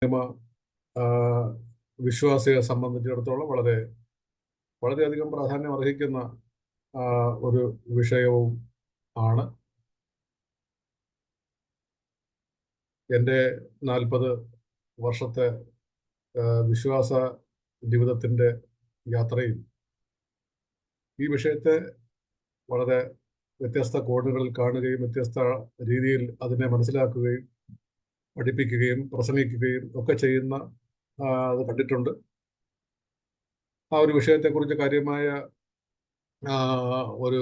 Cinema വിശ്വാസിയെ സംബന്ധിച്ചിടത്തോളം വളരെയധികം പ്രാധാന്യം അർഹിക്കുന്ന ഒരു വിഷയവും ആണ്. എൻ്റെ 40 വർഷത്തെ വിശ്വാസ ജീവിതത്തിൻ്റെ യാത്രയിൽ ഈ വിഷയത്തെ വളരെ വ്യത്യസ്ത കോണുകളിൽ കാണുകയും വ്യത്യസ്ത രീതിയിൽ അതിനെ മനസ്സിലാക്കുകയും പഠിപ്പിക്കുകയും പ്രസംഗിക്കുകയും ഒക്കെ ചെയ്യുന്ന അത് കണ്ടിട്ടുണ്ട്. ആ ഒരു വിഷയത്തെക്കുറിച്ച് കാര്യമായ ഒരു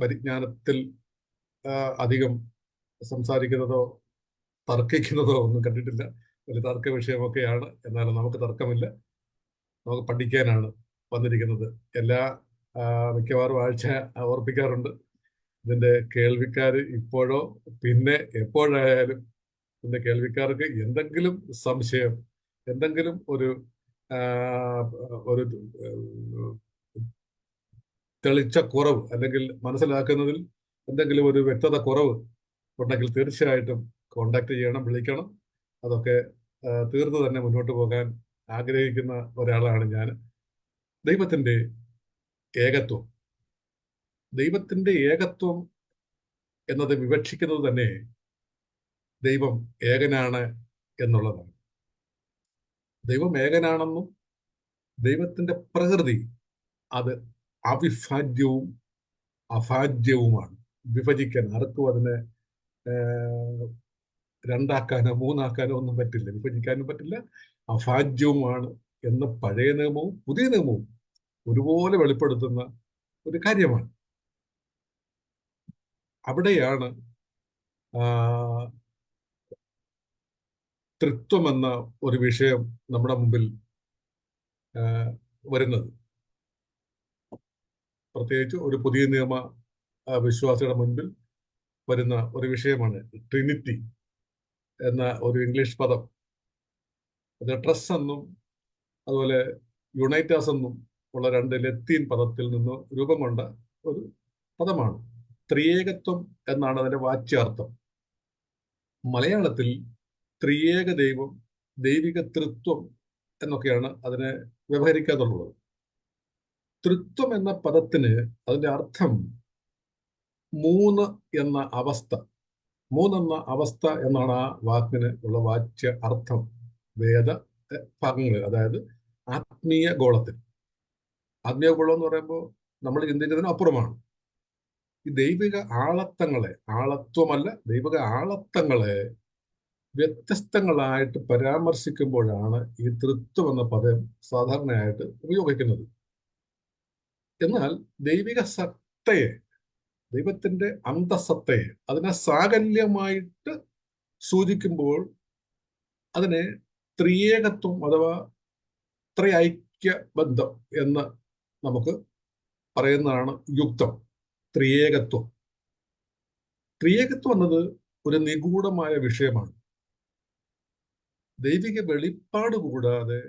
പരിജ്ഞാനത്തിൽ അധികം സംസാരിക്കുന്നതോ തർക്കിക്കുന്നതോ ഒന്നും കണ്ടിട്ടില്ല. ഒരു തർക്ക വിഷയമൊക്കെയാണ്. എന്നാലും നമുക്ക് തർക്കമില്ല, നമുക്ക് പഠിക്കാനാണ് വന്നിരിക്കുന്നത്. മിക്കവാറും ആഴ്ച ഓർപ്പിക്കാറുണ്ട്, ഇതിൻ്റെ കേൾവിക്കാർ ഇപ്പോഴോ പിന്നെ എപ്പോഴായാലും ഇതിൻ്റെ കേൾവിക്കാർക്ക് എന്തെങ്കിലും സംശയം, എന്തെങ്കിലും ഒരു തെളിച്ച കുറവ് അല്ലെങ്കിൽ മനസ്സിലാക്കുന്നതിൽ എന്തെങ്കിലും ഒരു വ്യക്തത കുറവ് ഉണ്ടെങ്കിൽ തീർച്ചയായിട്ടും കോണ്ടാക്ട് ചെയ്യണം, വിളിക്കണം. അതൊക്കെ തീർന്നു തന്നെ മുന്നോട്ട് പോകാൻ ആഗ്രഹിക്കുന്ന ഒരാളാണ് ഞാൻ. ദൈവത്തിൻ്റെ ഏകത്വം എന്നത് വിവക്ഷിക്കുന്നത് തന്നെ ദൈവം ഏകനാണ് എന്നുള്ളതാണ്. ദൈവം ഏകനാണെന്നും ദൈവത്തിൻ്റെ പ്രകൃതി അത് അവിഭാജ്യവും അഭാജ്യവുമാണ്. വിഭജിക്കാൻ ആർക്കും അതിനെ രണ്ടാക്കാനോ മൂന്നാക്കാനോ ഒന്നും പറ്റില്ല, വിഭജിക്കാനും പറ്റില്ല. അഭാജ്യവുമാണ് എന്ന് പഴയ നിയമവും പുതിയ നിയമവും ഒരുപോലെ വെളിപ്പെടുത്തുന്ന ഒരു കാര്യമാണ്. അവിടെയാണ് ത്രിത്വം എന്ന ഒരു വിഷയം നമ്മുടെ മുമ്പിൽ വരുന്നത്. പ്രത്യേകിച്ച് ഒരു പുതിയ നിയമ വിശ്വാസിയുടെ മുൻപിൽ വരുന്ന ഒരു വിഷയമാണ് ട്രിനിറ്റി എന്ന ഒരു ഇംഗ്ലീഷ് പദം. അത് ട്രസ് എന്നും അതുപോലെ യുണൈറ്റാസ് എന്നും ഉള്ള രണ്ട് ലത്തീൻ പദത്തിൽ നിന്ന് രൂപം കൊണ്ട ഒരു പദമാണ്. ത്രിയേകത്വം എന്നാണ് അതിന്റെ വാച്യാർത്ഥം. മലയാളത്തിൽ ത്രിയേക ദൈവം, ദൈവിക തൃത്വം എന്നൊക്കെയാണ് അതിനെ വ്യവഹരിക്കാറുള്ളത്. തൃത്വം എന്ന പദത്തിന് അതിന്റെ അർത്ഥം മൂന്നെന്ന അവസ്ഥ എന്നാണ് ആ വാക്കിന് ഉള്ള വാച്യ അർത്ഥം. വേദ ഭാഗങ്ങളിൽ, അതായത് ആത്മീയ ഗോളത്തിൽ. ആത്മീയ ഗോളം എന്ന് പറയുമ്പോൾ നമ്മൾ ചിന്തിക്കുന്നതിന് അപ്പുറമാണ്. ഈ ദൈവിക ദൈവിക ആളത്വങ്ങളെ വ്യത്യസ്തങ്ങളായിട്ട് പരാമർശിക്കുമ്പോഴാണ് ഈ തൃത്വം എന്ന പദം സാധാരണയായിട്ട് ഉപയോഗിക്കുന്നത്. എന്നാൽ ദൈവിക സത്തയെ, ദൈവത്തിന്റെ അന്തസത്തയെ, അതിനെ സാകല്യമായിട്ട് സൂചിക്കുമ്പോൾ അതിനെ ത്രിയേകത്വം അഥവാ ത്രൈക്യ ബന്ധം എന്ന് നമുക്ക് പറയുന്നതാണ് യുക്തം. ത്രിയേകത്വം എന്നത് ഒരു നിഗൂഢമായ വിഷയമാണ്. ദൈവിക വെളിപ്പാട് കൂടാതെ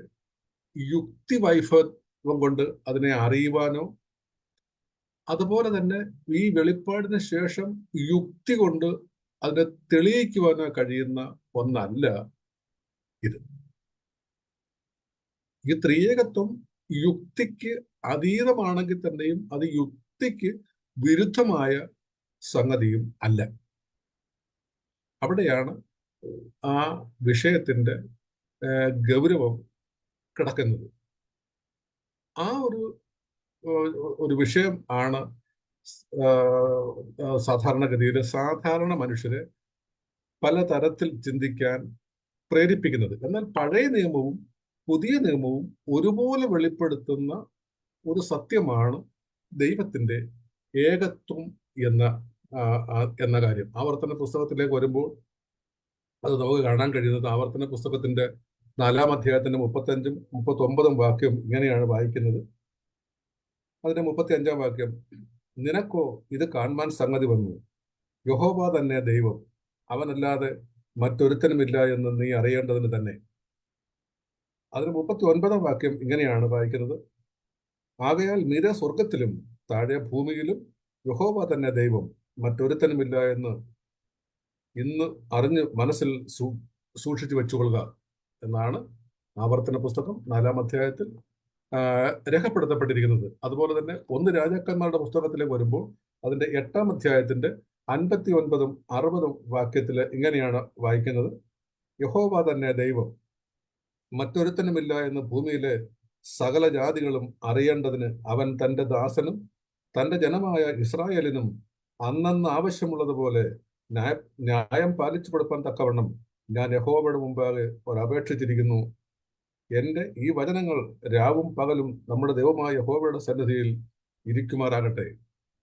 യുക്തി വൈഭവം കൊണ്ട് അതിനെ അറിയുവാനോ അതുപോലെ തന്നെ ഈ വെളിപ്പാടിന് ശേഷം യുക്തി കൊണ്ട് അതിനെ തെളിയിക്കുവാനോ കഴിയുന്ന ഒന്നല്ല ഇത്. ഈ ത്രിയേകത്വം യുക്തിക്ക് അതീതമാണെങ്കിൽ തന്നെയും അത് യുക്തിക്ക് വിരുദ്ധമായ സംഗതിയും അല്ല. അവിടെയാണ് ആ വിഷയത്തിന്റെ ഗൗരവം കിടക്കുന്നത്. ആ ഒരു വിഷയം ആണ് സാധാരണഗതിയിൽ സാധാരണ മനുഷ്യരെ പലതരത്തിൽ ചിന്തിക്കാൻ പ്രേരിപ്പിക്കുന്നത്. എന്നാൽ പഴയ നിയമവും പുതിയ നിയമവും ഒരുപോലെ വെളിപ്പെടുത്തുന്ന ഒരു സത്യമാണ് ദൈവത്തിന്റെ ഏകത്വം എന്ന കാര്യം. ആവർത്തന പുസ്തകത്തിലേക്ക് വരുമ്പോൾ അത് നമുക്ക് കാണാൻ കഴിയുന്നത് ആവർത്തന പുസ്തകത്തിന്റെ 4-ാം അധ്യായത്തിന്റെ 35-ഉം 39-ഉം വാക്യം ഇങ്ങനെയാണ് വായിക്കുന്നത്. അതിന്റെ 35-ാം വാക്യം: നിനക്കോ ഇത് കാണുവാൻ സംഗതി വന്നു, യഹോവ തന്നെ ദൈവം, അവനല്ലാതെ മറ്റൊരുത്തനുമില്ല എന്ന് നീ അറിയേണ്ടതിന് തന്നെ. അതിന് 39-ാം വാക്യം ഇങ്ങനെയാണ് വായിക്കുന്നത്: ആകയാൽ മീതെ സ്വർഗത്തിലും താഴെ ഭൂമിയിലും യഹോവ തന്നെ ദൈവം, മറ്റൊരുത്തനുമില്ല എന്ന് ഇന്ന് അറിഞ്ഞ് മനസ്സിൽ സൂക്ഷിച്ചു വെച്ചുകൊള്ളുക. എന്നാണ് ആവർത്തന പുസ്തകം 4-ാം അധ്യായത്തിൽ രേഖപ്പെടുത്തപ്പെട്ടിരിക്കുന്നത്. അതുപോലെ തന്നെ 1 രാജാക്കന്മാരുടെ പുസ്തകത്തിലേക്ക് വരുമ്പോൾ അതിന്റെ 8-ാം അധ്യായത്തിന്റെ 59-ഉം 60-ഉം വാക്യത്തിൽ ഇങ്ങനെയാണ് വായിക്കുന്നത്: യഹോവ തന്നെ ദൈവം, മറ്റൊരുത്തനുമില്ല എന്ന് ഭൂമിയിലെ സകല ജാതികളും അറിയേണ്ടതിന് അവൻ തന്റെ ദാസനും തന്റെ ജനമായ ഇസ്രായേലിനും അന്നന്ന് ആവശ്യമുള്ളതുപോലെ ന്യായം പാലിച്ചു കൊടുക്കാൻ തക്കവണ്ണം ഞാൻ യഹോവയുടെ മുമ്പാകെ ഒരപേക്ഷിച്ചിരിക്കുന്നു. എന്റെ ഈ വചനങ്ങൾ രാവും പകലും നമ്മുടെ ദൈവമായ യഹോവയുടെ സന്നിധിയിൽ ഇരിക്കുമാറാകട്ടെ.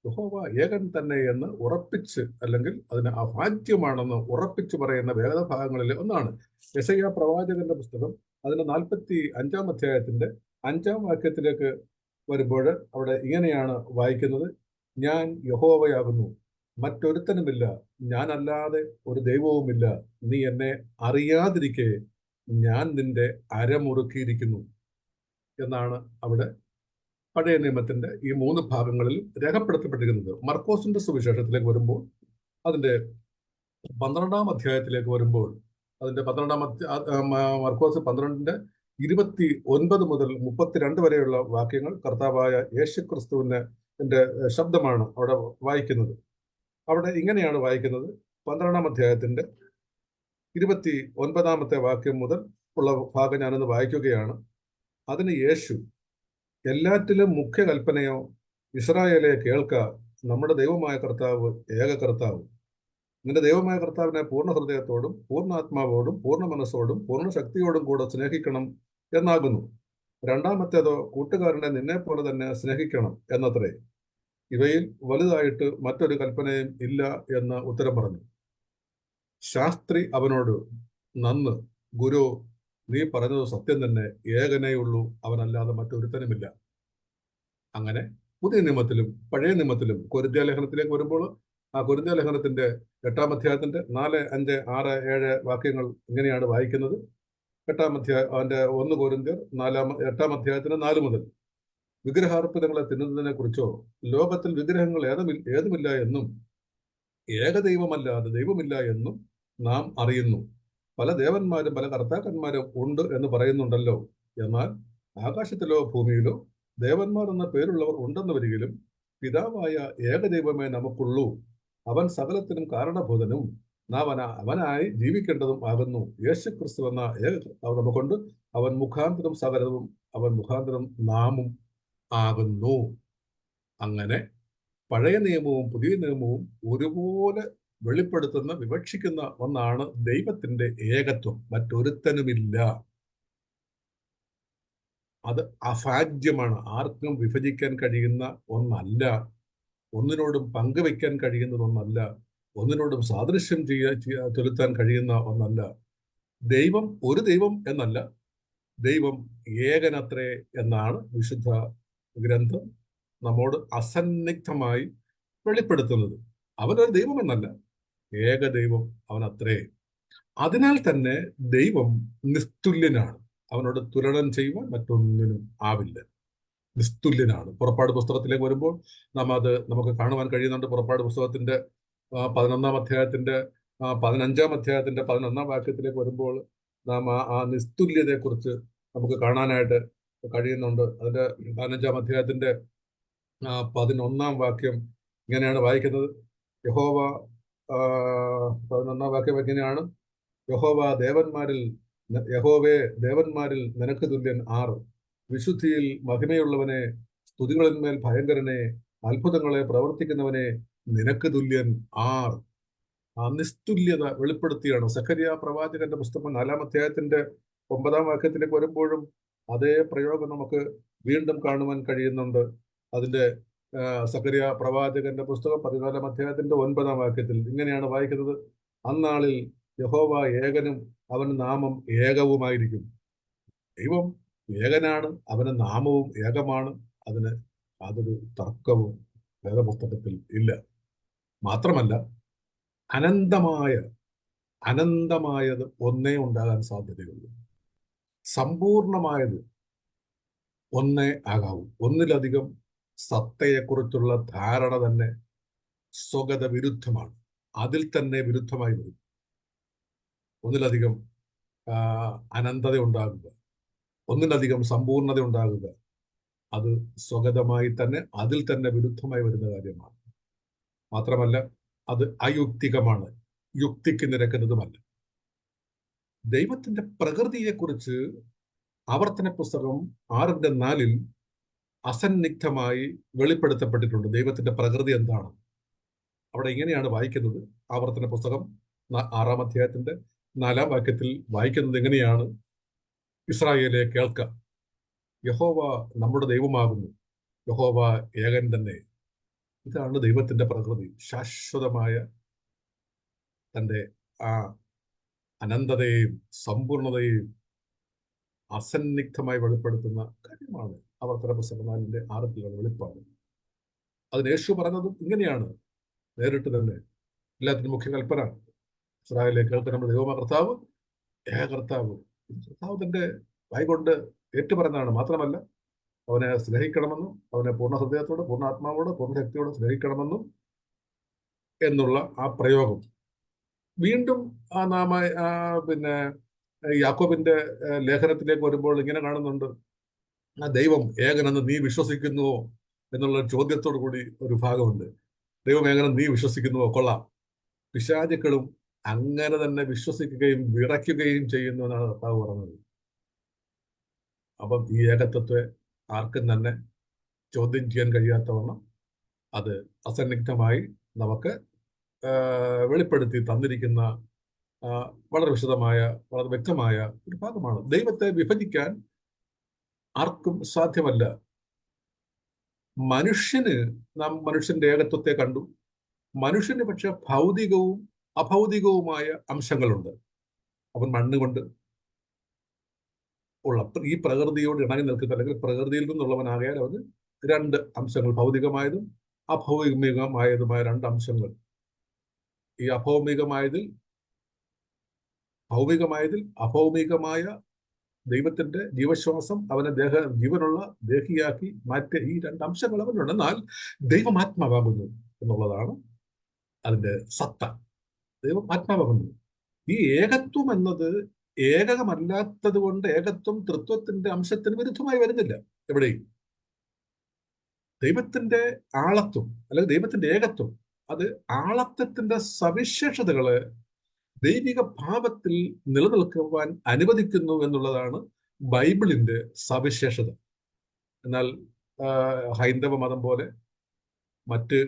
യഹോവ ഏകൻ തന്നെ എന്ന് ഉറപ്പിച്ച്, അല്ലെങ്കിൽ അതിന് അഭാഗ്യമാണെന്ന് ഉറപ്പിച്ച് പറയുന്ന വേദഭാഗങ്ങളിൽ ഒന്നാണ് യെശയ്യാ പ്രവാചകന്റെ പുസ്തകം. അതിന്റെ 45-ാം അധ്യായത്തിന്റെ 5-ാം വാക്യത്തിലേക്ക് വരുമ്പോൾ അവിടെ ഇങ്ങനെയാണ് വായിക്കുന്നത്: ഞാൻ യഹോവയാകുന്നു, മറ്റൊരുത്തനുമില്ല, ഞാനല്ലാതെ ഒരു ദൈവവുമില്ല. നീ എന്നെ അറിയാതിരിക്കെ ഞാൻ നിന്റെ അരമുറുക്കിയിരിക്കുന്നു എന്നാണ് അവിടെ പഴയ നിയമത്തിന്റെ ഈ 3 ഭാഗങ്ങളിൽ രേഖപ്പെടുത്തപ്പെട്ടിരിക്കുന്നത്. മർക്കോസിന്റെ സുവിശേഷത്തിലേക്ക് വരുമ്പോൾ അതിന്റെ 12-ാം അധ്യായത്തിലേക്ക് വരുമ്പോൾ അതിന്റെ 12-ാം മർക്കോസ് 12-ന്റെ 29 മുതൽ 32 വരെയുള്ള വാക്യങ്ങൾ കർത്താവായ യേശുക്രിസ്തുവിന്റെ ശബ്ദമാണ് അവിടെ വായിക്കുന്നത്. അവിടെ ഇങ്ങനെയാണ് വായിക്കുന്നത്. 12-ാം അധ്യായത്തിന്റെ 29-ാമത്തെ വാക്യം മുതൽ ഉള്ള ഭാഗം ഞാനൊന്ന് വായിക്കുകയാണ്. അതിന് യേശു, എല്ലാറ്റിലും മുഖ്യ കൽപ്പനയോ, ഇസ്രായേലെ കേൾക്ക, നമ്മുടെ ദൈവമായ കർത്താവ് ഏക കർത്താവ്. നിന്റെ ദൈവമായ കർത്താവിനെ പൂർണ്ണ ഹൃദയത്തോടും പൂർണ്ണാത്മാവോടും പൂർണ്ണ മനസ്സോടും പൂർണ്ണ ശക്തിയോടും കൂടെ സ്നേഹിക്കണം എന്നാകുന്നു. രണ്ടാമത്തേതോ, കൂട്ടുകാരനെ നിന്നെ പോലെ തന്നെ സ്നേഹിക്കണം എന്നത്രേ. ഇവയിൽ വലുതായിട്ട് മറ്റൊരു കൽപ്പനയും ഇല്ല എന്ന് ഉത്തരം പറഞ്ഞു. ശാസ്ത്രി അവനോട്, നന്ന് ഗുരു, നീ പറഞ്ഞത് സത്യം തന്നെ, ഏകനേയുള്ളൂ, അവനല്ലാതെ മറ്റൊരുത്തനുമില്ല. അങ്ങനെ പുതിയ നിയമത്തിലും പഴയ നിയമത്തിലും കൊരിന്ത്യ ലേഖനത്തിലേക്ക് വരുമ്പോൾ ആ കൊരിന്ത്യ ലേഖനത്തിന്റെ 8-ാം അധ്യായത്തിന്റെ 4, 5, 6, 7 വാക്യങ്ങൾ ഇങ്ങനെയാണ് വായിക്കുന്നത്. 8-ാം അധ്യായം അതിന്റെ 1 കൊരിന്ത്യർ 8-ാം അധ്യായത്തിന് 4 മുതൽ: വിഗ്രഹാർപ്പിതങ്ങളെ തിന്നുന്നതിനെ കുറിച്ചോ, ലോകത്തിൽ വിഗ്രഹങ്ങൾ ഏതുമില്ല എന്നും ഏകദൈവമല്ലാതെ ദൈവമില്ല എന്നും നാം അറിയുന്നു. പല ദേവന്മാരും പല കർത്താക്കന്മാരും ഉണ്ട് എന്ന് പറയുന്നുണ്ടല്ലോ. എന്നാൽ ആകാശത്തിലോ ഭൂമിയിലോ ദേവന്മാർ എന്ന പേരുള്ളവർ ഉണ്ടെന്ന് വരികിലും പിതാവായ ഏകദൈവമേ നമുക്കുള്ളൂ. അവൻ സകലത്തിനും കാരണഭൂതനും അവനായി ജീവിക്കേണ്ടതും ആകുന്നു. യേശുക്രിസ്തു എന്ന ഏക കർത്താവ് നമുക്കുണ്ട്. അവൻ മുഖാന്തരം സകലവും, അവൻ മുഖാന്തരം നാമും ആകുന്നു. അങ്ങനെ പഴയ നിയമവും പുതിയ നിയമവും ഒരുപോലെ വെളിപ്പെടുത്തുന്ന, വിവക്ഷിക്കുന്ന ഒന്നാണ് ദൈവത്തിന്റെ ഏകത്വം. മറ്റൊരുത്തനുമില്ല. അത് അസാധ്യമാണ്. ആർക്കും വിഭജിക്കാൻ കഴിയുന്ന ഒന്നല്ല. ഒന്നിനോടും പങ്കുവയ്ക്കാൻ കഴിയുന്നത് ഒന്നല്ല. ഒന്നിനോടും സാദൃശ്യം ചെലുത്താൻ കഴിയുന്ന ഒന്നല്ല. ദൈവം ഒരു ദൈവം എന്നല്ല, ദൈവം ഏകനത്രേ എന്നാണ് വിശുദ്ധ ഗ്രന്ഥം നമ്മോട് അസന്നിഗ്ധമായി വെളിപ്പെടുത്തുന്നത്. അവനൊരു ദൈവം എന്നല്ല, ഏകദൈവം അവനത്രേ. അതിനാൽ തന്നെ ദൈവം നിസ്തുല്യനാണ്. അവനോട് തുലനം ചെയ്യുവാൻ മറ്റൊന്നിനും ആവില്ല. നിസ്തുല്യനാണ്. പുറപ്പാട് പുസ്തകത്തിലേക്ക് വരുമ്പോൾ നമുക്ക് കാണുവാൻ കഴിയുന്നുണ്ട്. പുറപ്പാട് പുസ്തകത്തിന്റെ 11-ാം അധ്യായത്തിന്റെ 15-ാം അധ്യായത്തിന്റെ 11-ാം വാക്യത്തിലേക്ക് വരുമ്പോൾ നാം ആ നിസ്തുല്യതയെക്കുറിച്ച് നമുക്ക് കാണാനായിട്ട് കഴിയുന്നുണ്ട്. അതിന്റെ 15-ാം അധ്യായത്തിന്റെ 11-ാം വാക്യം ഇങ്ങനെയാണ് വായിക്കുന്നത്. യഹോവ 11-ാം വാക്യം എങ്ങനെയാണ്? യഹോവേ ദേവന്മാരിൽ നിനക്ക് തുല്യൻ ആർ? വിശുദ്ധിയിൽ മഹിമയുള്ളവനെ, സ്തുതികളിന്മേൽ ഭയങ്കരനെ, അത്ഭുതങ്ങളെ പ്രവർത്തിക്കുന്നവനെ, നിനക്ക് തുല്യൻ ആർ? ആ നിസ്തുല്യത വെളിപ്പെടുത്തിയാണ്. സഖരിയ പ്രവാചകന്റെ പുസ്തകം 4-ാം അധ്യായത്തിന്റെ 9-ാം വാക്യത്തിലേക്ക് വരുമ്പോഴും അതേ പ്രയോഗം നമുക്ക് വീണ്ടും കാണുവാൻ കഴിയുന്നുണ്ട്. അതിന്റെ സഖരിയ പ്രവാചകന്റെ പുസ്തകം 14-ാം അധ്യായത്തിന്റെ 9-ാം വാക്യത്തിൽ ഇങ്ങനെയാണ് വായിക്കുന്നത്: അന്നാളിൽ യഹോവ ഏകനും അവന് നാമം ഏകവുമായിരിക്കും. ദൈവം ഏകനാണ്, അവന് നാമവും ഏകമാണ്. അതിന് യാതൊരു തർക്കവും വേദപുസ്തകത്തിൽ ഇല്ല. മാത്രമല്ല, അനന്തമായത് ഒന്നേ ഉണ്ടാകാൻ സാധ്യതയുള്ളൂ. സമ്പൂർണമായത് ഒന്നേ ആകാവൂ. ഒന്നിലധികം സത്തയെക്കുറിച്ചുള്ള ധാരണ തന്നെ സ്വഗത വിരുദ്ധമാണ്. അതിൽ തന്നെ വിരുദ്ധമായി വരും. ഒന്നിലധികം അനന്തത ഉണ്ടാകുക, ഒന്നിലധികം സമ്പൂർണത ഉണ്ടാകുക, അത് സ്വഗതമായി തന്നെ അതിൽ തന്നെ വിരുദ്ധമായി വരുന്ന കാര്യമാണ്. മാത്രമല്ല അത് അയുക്തികമാണ്, യുക്തിക്ക് നിരക്കുന്നതുമല്ല. ദൈവത്തിന്റെ പ്രകൃതിയെക്കുറിച്ച് ആവർത്തന പുസ്തകം 6:4 അസന്നിഗ്ധമായി വെളിപ്പെടുത്തപ്പെട്ടിട്ടുണ്ട്. ദൈവത്തിന്റെ പ്രകൃതി എന്താണ്? അവിടെ ഇങ്ങനെയാണ് വായിക്കുന്നത്. ആവർത്തന പുസ്തകം 6-ാം അധ്യായത്തിന്റെ 4-ാം വാക്യത്തിൽ വായിക്കുന്നത് എങ്ങനെയാണ്? ഇസ്രായേലെ കേൾക്ക, യഹോവ നമ്മുടെ ദൈവമാകുന്നു, യഹോവ ഏകൻ തന്നെ. ഇതാണ് ദൈവത്തിന്റെ പ്രകൃതി. ശാശ്വതമായ തന്റെ ആ അനന്തതയെയും സമ്പൂർണതയെയും അസന്നിഗ്ധമായി വെളിപ്പെടുത്തുന്ന കാര്യമാണ് ആവർത്തന പുസ്തകം 4:6 വെളിപ്പാട്. അതിന് യേശു പറഞ്ഞതും ഇങ്ങനെയാണ്, നേരിട്ട് തന്നെ. എല്ലാത്തിനും മുഖ്യ കൽപ്പന, ഇസ്രായേലിലെ കേൾക്കുന്ന നമ്മുടെ ദൈവമായ കർത്താവ് ഏക കർത്താവ്. കർത്താവ് തന്റെ വായ്കൊണ്ട് ഏറ്റുപറഞ്ഞതാണ്. മാത്രമല്ല അവനെ സ്നേഹിക്കണമെന്നും അവനെ പൂർണ്ണ ഹൃദയത്തോടെ, പൂർണ്ണ ആത്മാവോടെ, പൂർണ്ണ ശക്തിയോടെ സ്നേഹിക്കണമെന്നും എന്നുള്ള ആ പ്രയോഗം വീണ്ടും നാം പിന്നെ യാക്കോബിന്റെ ലേഖനത്തിലേക്ക് വരുമ്പോൾ ഇങ്ങനെ കാണുന്നുണ്ട്. ആ ദൈവം ഏകനെന്ന് നീ വിശ്വസിക്കുന്നുവോ എന്നുള്ള ചോദ്യത്തോടു കൂടി ഒരു ഭാഗമുണ്ട്. ദൈവം ഏകനെന്ന് നീ വിശ്വസിക്കുന്നുവോ? കൊള്ളാം. പിശാചുക്കളും അങ്ങനെ തന്നെ വിശ്വസിക്കുകയും വിറയ്ക്കുകയും ചെയ്യുന്നു എന്നാണ് കർത്താവ് പറഞ്ഞത്. അപ്പം ഈ ഏകത്വത്തെ ആർക്കും തന്നെ ചോദ്യം ചെയ്യാൻ കഴിയാത്തവണ്ണം അത് അസന്നിഗ്ധമായി നമുക്ക് വെളിപ്പെടുത്തി തന്നിരിക്കുന്ന വളരെ വിശദമായ, വളരെ വ്യക്തമായ ഒരു ഭാഗമാണ്. ദൈവത്തെ വിഭജിക്കാൻ ആർക്കും സാധ്യമല്ല. നാം മനുഷ്യന്റെ ഏകത്വത്തെ കണ്ടു. മനുഷ്യന് പക്ഷെ ഭൗതികവും അഭൗതികവുമായ അംശങ്ങളുണ്ട്. അവൻ മണ്ണുകൊണ്ട് ഉള്ള ഈ പ്രകൃതിയോട് ഇണങ്ങി നിൽക്കുന്ന, അല്ലെങ്കിൽ പ്രകൃതിയിൽ നിന്നുള്ളവനാകയാൽ അവന് രണ്ട് അംശങ്ങൾ, ഭൗതികമായതും അഭൗമികമായതുമായ രണ്ട് അംശങ്ങൾ. ഈ ഭൗമികമായതിൽ അഭൗമികമായ ദൈവത്തിന്റെ ജീവശ്വാസം അവനെ ജീവനുള്ള ദേഹിയാക്കി മാറ്റിയ ഈ രണ്ട് അംശങ്ങൾ അവനുണ്ട്. എന്നാൽ ദൈവം ആത്മാവാകുന്നു എന്നുള്ളതാണ് അതിന്റെ സത്ത. ദൈവം ആത്മാവാകുന്നു. ഈ ഏകത്വം എന്നത് ഏകമല്ലാത്തത് കൊണ്ട് ഏകത്വം തൃത്വത്തിന്റെ അംശത്തിന് വിരുദ്ധമായി വരുന്നില്ല. എവിടെയും ദൈവത്തിന്റെ ആളത്വം അല്ലെങ്കിൽ ദൈവത്തിന്റെ ഏകത്വം അത് ആളത്വത്തിന്റെ സവിശേഷതകളെ ദൈവിക ഭാവത്തിൽ നിലനിൽക്കുവാൻ അനുവദിക്കുന്നു എന്നുള്ളതാണ് ബൈബിളിന്റെ സവിശേഷത. എന്നാൽ ഹൈന്ദവ മതം പോലെ മറ്റ്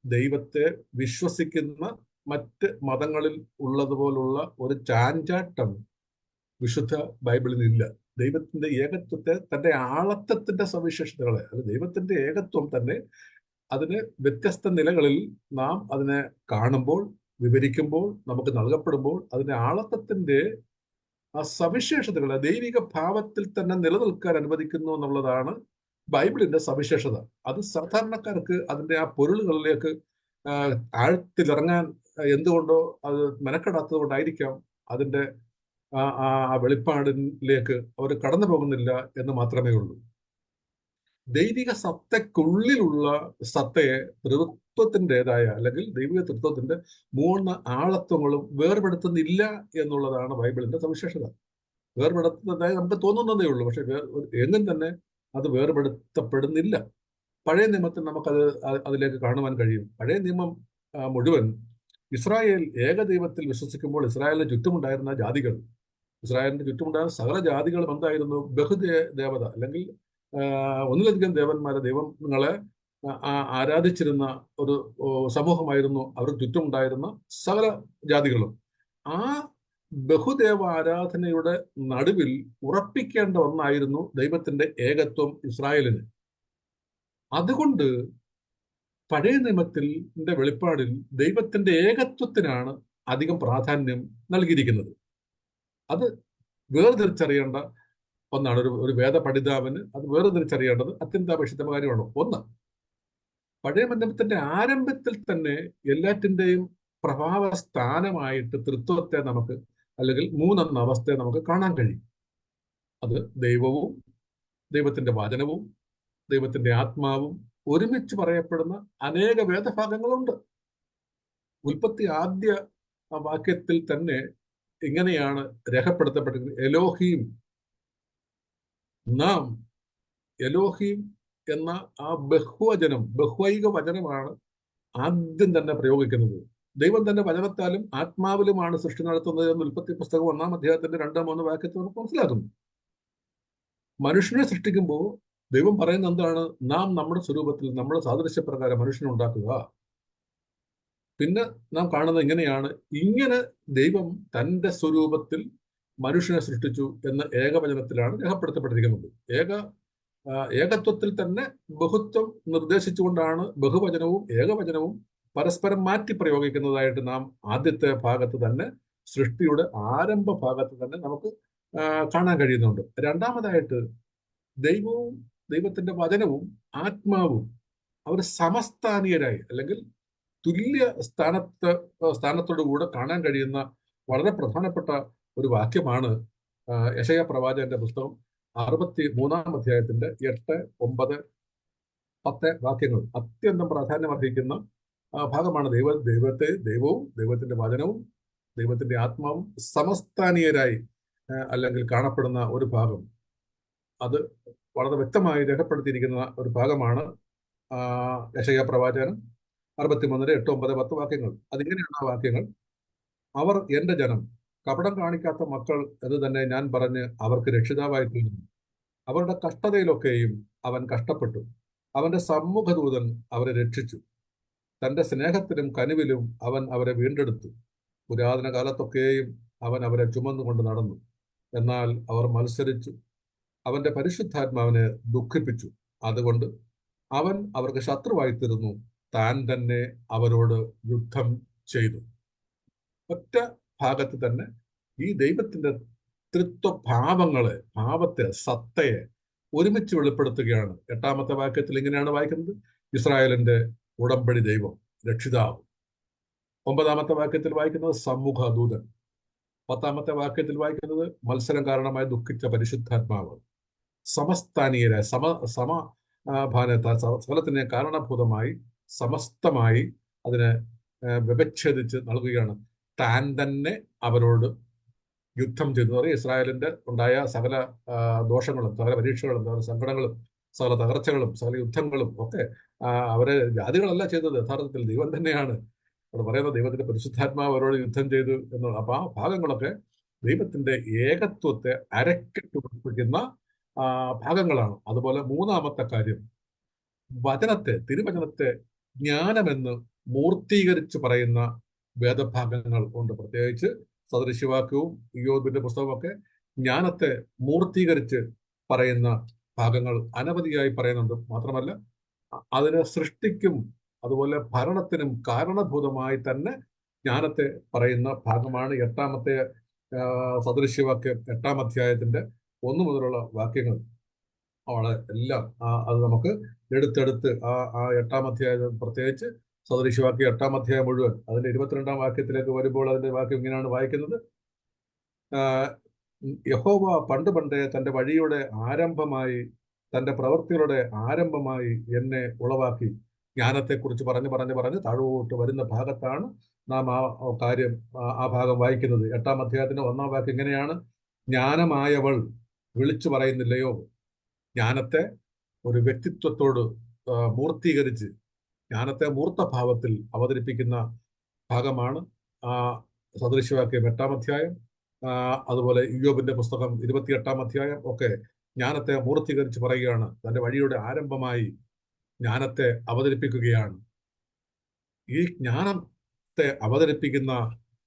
ദൈവത്തെ വിശ്വസിക്കുന്ന മറ്റ് മതങ്ങളിൽ ഉള്ളതുപോലുള്ള ഒരു ചാഞ്ചാട്ടം വിശുദ്ധ ബൈബിളിനില്ല. ദൈവത്തിന്റെ ഏകത്വത്തെ, തന്റെ ആളത്വത്തിന്റെ സവിശേഷതകളെ, അത് ദൈവത്തിന്റെ ഏകത്വം തന്നെ അതിന് വ്യത്യസ്ത നിലകളിൽ നാം അതിനെ കാണുമ്പോൾ, വിവരിക്കുമ്പോൾ, നമുക്ക് നൽകപ്പെടുമ്പോൾ അതിന്റെ ആളത്വത്തിന്റെ ആ സവിശേഷതകളെ ദൈവിക ഭാവത്തിൽ തന്നെ നിലനിൽക്കാൻ അനുവദിക്കുന്നു എന്നുള്ളതാണ് ബൈബിളിന്റെ സവിശേഷത. അത് സാധാരണക്കാർക്ക് അതിന്റെ ആ പൊരുളുകളിലേക്ക് ആഴത്തിലിറങ്ങാൻ എന്തുകൊണ്ടോ അത് മെനക്കെടാത്തത് കൊണ്ടായിരിക്കാം അതിന്റെ ആ വെളിപ്പാടിലേക്ക് അവർ കടന്നു പോകുന്നില്ല എന്ന് മാത്രമേ ഉള്ളൂ. ദൈവിക സത്തയ്ക്കുള്ളിലുള്ള സത്തയെ തൃത്വത്തിൻ്റെതായ അല്ലെങ്കിൽ ദൈവിക തൃത്വത്തിന്റെ 3 ആളത്വങ്ങളും വേർപെടുത്തുന്നില്ല എന്നുള്ളതാണ് ബൈബിളിന്റെ സവിശേഷത. വേർപെടുത്തുന്നതായി നമുക്ക് തോന്നുന്നതേ ഉള്ളൂ, പക്ഷെ എങ്ങും തന്നെ അത് വേർപെടുത്തപ്പെടുന്നില്ല. പഴയ നിയമത്തിൽ നമുക്കത് അതിലേക്ക് കാണുവാൻ കഴിയും. പഴയ നിയമം മുഴുവൻ ഇസ്രായേൽ ഏകദൈവത്തിൽ വിശ്വസിക്കുമ്പോൾ ഇസ്രായേലിന് ചുറ്റുമുണ്ടായിരുന്ന ജാതികൾ, ഇസ്രായേലിന്റെ ചുറ്റുമുണ്ടായിരുന്ന സകല ജാതികളും എന്തായിരുന്നു? ബഹുദേവത അല്ലെങ്കിൽ ഒന്നിലധികം ദൈവങ്ങളെ ആരാധിച്ചിരുന്ന ഒരു സമൂഹമായിരുന്നു അവർ ചുറ്റുമുണ്ടായിരുന്ന സകല ജാതികളും. ആ ബഹുദേവ ആരാധനയുടെ നടുവിൽ ഉറപ്പിക്കേണ്ട ഒന്നായിരുന്നു ദൈവത്തിന്റെ ഏകത്വം ഇസ്രായേലിന്. അതുകൊണ്ട് പഴയ നിയമത്തിന്റെ വെളിപ്പാടിൽ ദൈവത്തിന്റെ ഏകത്വത്തിനാണ് അധികം പ്രാധാന്യം നൽകിയിരിക്കുന്നത്. അത് വേർതിരിച്ചറിയേണ്ട ഒന്നാണ്. ഒരു വേദ പഠിതാവിന് അത് വേർതിരിച്ചറിയേണ്ടത് അത്യന്താപേക്ഷിതമായ കാര്യമാണ്. ഒന്ന്, പഴയ നിയമത്തിന്റെ ആരംഭത്തിൽ തന്നെ എല്ലാറ്റിന്റെയും പ്രഭാവ സ്ഥാനമായിട്ട് തൃത്വത്തെ നമുക്ക്, അല്ലെങ്കിൽ 3 അവസ്ഥയെ നമുക്ക് കാണാൻ കഴിയും. അത് ദൈവവും ദൈവത്തിന്റെ വചനവും ദൈവത്തിന്റെ ആത്മാവും ഒരുമിച്ച് പറയപ്പെടുന്ന അനേക വേദഭാഗങ്ങളുണ്ട്. ഉൽപ്പത്തി ആദ്യ വാക്യത്തിൽ തന്നെ ഇങ്ങനെയാണ് രേഖപ്പെടുത്തപ്പെട്ടിരിക്കുന്നത്. എലോഹീം, നാം, എലോഹീം എന്ന ആ ബഹുവൈക വചനമാണ് ആദ്യം തന്നെ പ്രയോഗിക്കുന്നത്. ദൈവം തന്റെ വചനത്താലും ആത്മാവിലുമാണ് സൃഷ്ടി നടത്തുന്നത് എന്ന് ഉൽപ്പത്തി പുസ്തകം 1-ാം അധ്യായത്തിന്റെ 2-3 വാക്യത്തിൽ നമുക്ക് മനസ്സിലാക്കുന്നു. മനുഷ്യനെ സൃഷ്ടിക്കുമ്പോൾ ദൈവം പറയുന്നത് എന്താണ്? നാം നമ്മുടെ സ്വരൂപത്തിൽ, നമ്മുടെ സാദൃശ്യപ്രകാരം മനുഷ്യനെ ഉണ്ടാക്കുക. പിന്നെ നാം കാണുന്നത് ഇങ്ങനെയാണ്, ഇങ്ങനെ ദൈവം തന്റെ സ്വരൂപത്തിൽ മനുഷ്യനെ സൃഷ്ടിച്ചു എന്ന് ഏകവചനത്തിലാണ് രേഖപ്പെടുത്തപ്പെട്ടിരിക്കുന്നത്. ഏകത്വത്തിൽ തന്നെ ബഹുത്വം നിർദ്ദേശിച്ചുകൊണ്ടാണ് ബഹുവചനവും ഏകവചനവും പരസ്പരം മാറ്റി പ്രയോഗിക്കുന്നതായിട്ട് നാം ആദ്യത്തെ ഭാഗത്ത് തന്നെ, സൃഷ്ടിയുടെ ആരംഭ ഭാഗത്ത് തന്നെ നമുക്ക് കാണാൻ കഴിയുന്നുണ്ട്. രണ്ടാമതായിട്ട് ദൈവവും ദൈവത്തിന്റെ വചനവും ആത്മാവും അവർ സമസ്ഥാനീയരായി അല്ലെങ്കിൽ തുല്യ സ്ഥാനത്തോടുകൂടെ കാണാൻ കഴിയുന്ന വളരെ പ്രധാനപ്പെട്ട ഒരു വാക്യമാണ് യെശയ്യാ പ്രവാചകന്റെ പുസ്തകം 63-ാം അധ്യായത്തിന്റെ 8, 9, 10 വാക്യങ്ങൾ അത്യന്തം പ്രാധാന്യം അർഹിക്കുന്ന ഭാഗമാണ്. ദൈവവും ദൈവത്തിന്റെ വചനവും ദൈവത്തിന്റെ ആത്മാവും സമസ്ഥാനീയരായി അല്ലെങ്കിൽ കാണപ്പെടുന്ന ഒരു ഭാഗം. അത് വ്യക്തമായി രേഖപ്പെടുത്തിയിരിക്കുന്ന ഒരു ഭാഗമാണ് യെശയ്യാ പ്രവാചകൻ 63-ലെ 8, 9, 10 വാക്യങ്ങൾ. അതിങ്ങനെയാണ് ആ വാക്യങ്ങൾ: അവർ എന്റെ ജനം, കപടം കാണിക്കാത്ത മക്കൾ എന്ന് തന്നെ ഞാൻ പറഞ്ഞ് അവർക്ക് രക്ഷിതാവായി തീരുന്നു. അവരുടെ കഷ്ടതയിലൊക്കെയും അവൻ കഷ്ടപ്പെട്ടു. അവന്റെ സമ്മുഖദൂതൻ അവരെ രക്ഷിച്ചു. തന്റെ സ്നേഹത്തിലും കനിവിലും അവൻ അവരെ വീണ്ടെടുത്തു. പുരാതന കാലത്തൊക്കെയും അവൻ അവരെ ചുമന്നുകൊണ്ട് നടന്നു. എന്നാൽ അവർ മത്സരിച്ചു, അവന്റെ പരിശുദ്ധാത്മാവിനെ ദുഃഖിപ്പിച്ചു. അതുകൊണ്ട് അവൻ അവർക്ക് ശത്രുവായി തീർന്നു. താൻ തന്നെ അവരോട് യുദ്ധം ചെയ്തു. ഒറ്റ ഭാഗത്ത് തന്നെ ഈ ദൈവത്തിന്റെ ഭാവത്തെ, സത്തയെ ഒരുമിച്ച് വെളിപ്പെടുത്തുകയാണ്. 8-ാമത്തെ വാക്യത്തിൽ ഇങ്ങനെയാണ് വായിക്കുന്നത്: ഇസ്രായേലിന്റെ ഉടമ്പടി ദൈവം, രക്ഷിതാവ്. 9-ാമത്തെ വാക്യത്തിൽ വായിക്കുന്നത് സമ്മുഖ ദൂതൻ. 10-ാമത്തെ വാക്യത്തിൽ വായിക്കുന്നത് മത്സരം കാരണമായി ദുഃഖിച്ച പരിശുദ്ധാത്മാവ്. സമസ്ഥാനീയരായ സകലത്തിനെ കാരണഭൂതമായി സമസ്തമായി അതിനെ വ്യവച്ഛേദിച്ച് നൽകുകയാണ്. താൻ തന്നെ അവരോട് യുദ്ധം ചെയ്തു പറയും. ഇസ്രായേലിന്റെ ഉണ്ടായ സകല ദോഷങ്ങളും, സകല പരീക്ഷകളും, സകല സങ്കടങ്ങളും, സകല തകർച്ചകളും, സകല യുദ്ധങ്ങളും ഒക്കെ അവരെ ജാതികളല്ല ചെയ്തത്. യഥാർത്ഥത്തിൽ ദൈവം തന്നെയാണ്. അവിടെ പറയുന്നത് ദൈവത്തിന്റെ പരിശുദ്ധാത്മാവ് അവരോട് യുദ്ധം ചെയ്തു എന്നുള്ള അപ്പൊ ആ ഭാഗങ്ങളൊക്കെ ദൈവത്തിന്റെ ഏകത്വത്തെ അരക്കിട്ട് ഉറപ്പിക്കുന്ന ഭാഗങ്ങളാണ്. അതുപോലെ 3-ാമത്തെ കാര്യം, തിരുവചനത്തെ ജ്ഞാനമെന്ന് മൂർത്തീകരിച്ച് പറയുന്ന വേദഭാഗങ്ങൾ ഉണ്ട്. പ്രത്യേകിച്ച് സദൃശ്യവാക്യവും ഇയ്യോബിന്റെ പുസ്തകമൊക്കെ ജ്ഞാനത്തെ മൂർത്തീകരിച്ച് പറയുന്ന ഭാഗങ്ങൾ അനവധിയായി പറയുന്നുണ്ട്. മാത്രമല്ല അതിനെ സൃഷ്ടിക്കും അതുപോലെ ഭരണത്തിനും കാരണഭൂതമായി തന്നെ ജ്ഞാനത്തെ പറയുന്ന ഭാഗമാണ് 8-ാമത്തെ സദൃശ്യവാക്യം 8-ാം അധ്യായത്തിന്റെ 1 മുതലുള്ള വാക്യങ്ങൾ. അവിടെ എല്ലാം അത് നമുക്ക് എടുത്തെടുത്ത് ആ 8-ാം അധ്യായം, പ്രത്യേകിച്ച് സദൃശ്യവാക്യം 8-ാം അധ്യായം മുഴുവൻ അതിന്റെ 22-ാം വാക്യത്തിലേക്ക് വരുമ്പോൾ അതിന്റെ വാക്യം ഇങ്ങനെയാണ് വായിക്കുന്നത്: യഹോവ പണ്ടേ തന്റെ വഴിയുടെ ആരംഭമായി, തന്റെ പ്രവൃത്തികളുടെ ആരംഭമായി എന്നെ ഉളവാക്കി. ജ്ഞാനത്തെക്കുറിച്ച് പറഞ്ഞ് താഴോട്ട് വരുന്ന ഭാഗത്താണ് നാം ആ ഭാഗം വായിക്കുന്നത്. 8-ാം അധ്യായത്തിന്റെ 1-ാം വാക്യം ഇങ്ങനെയാണ്: ജ്ഞാനമായവൾ വിളിച്ചു പറയുന്നില്ലയോ? ജ്ഞാനത്തെ ഒരു വ്യക്തിത്വത്തോട് മൂർത്തീകരിച്ച് ജ്ഞാനത്തെ മൂർത്തഭാവത്തിൽ അവതരിപ്പിക്കുന്ന ഭാഗമാണ് സദൃശ്യവാക്യം 8-ാം അധ്യായം. അതുപോലെ ഇയ്യോബിന്റെ പുസ്തകം 28-ാം അധ്യായം ഒക്കെ ജ്ഞാനത്തെ മൂർത്തീകരിച്ച് പറയുകയാണ്. തന്റെ വഴിയുടെ ആരംഭമായി ജ്ഞാനത്തെ അവതരിപ്പിക്കുകയാണ്. ഈ ജ്ഞാനത്തെ അവതരിപ്പിക്കുന്ന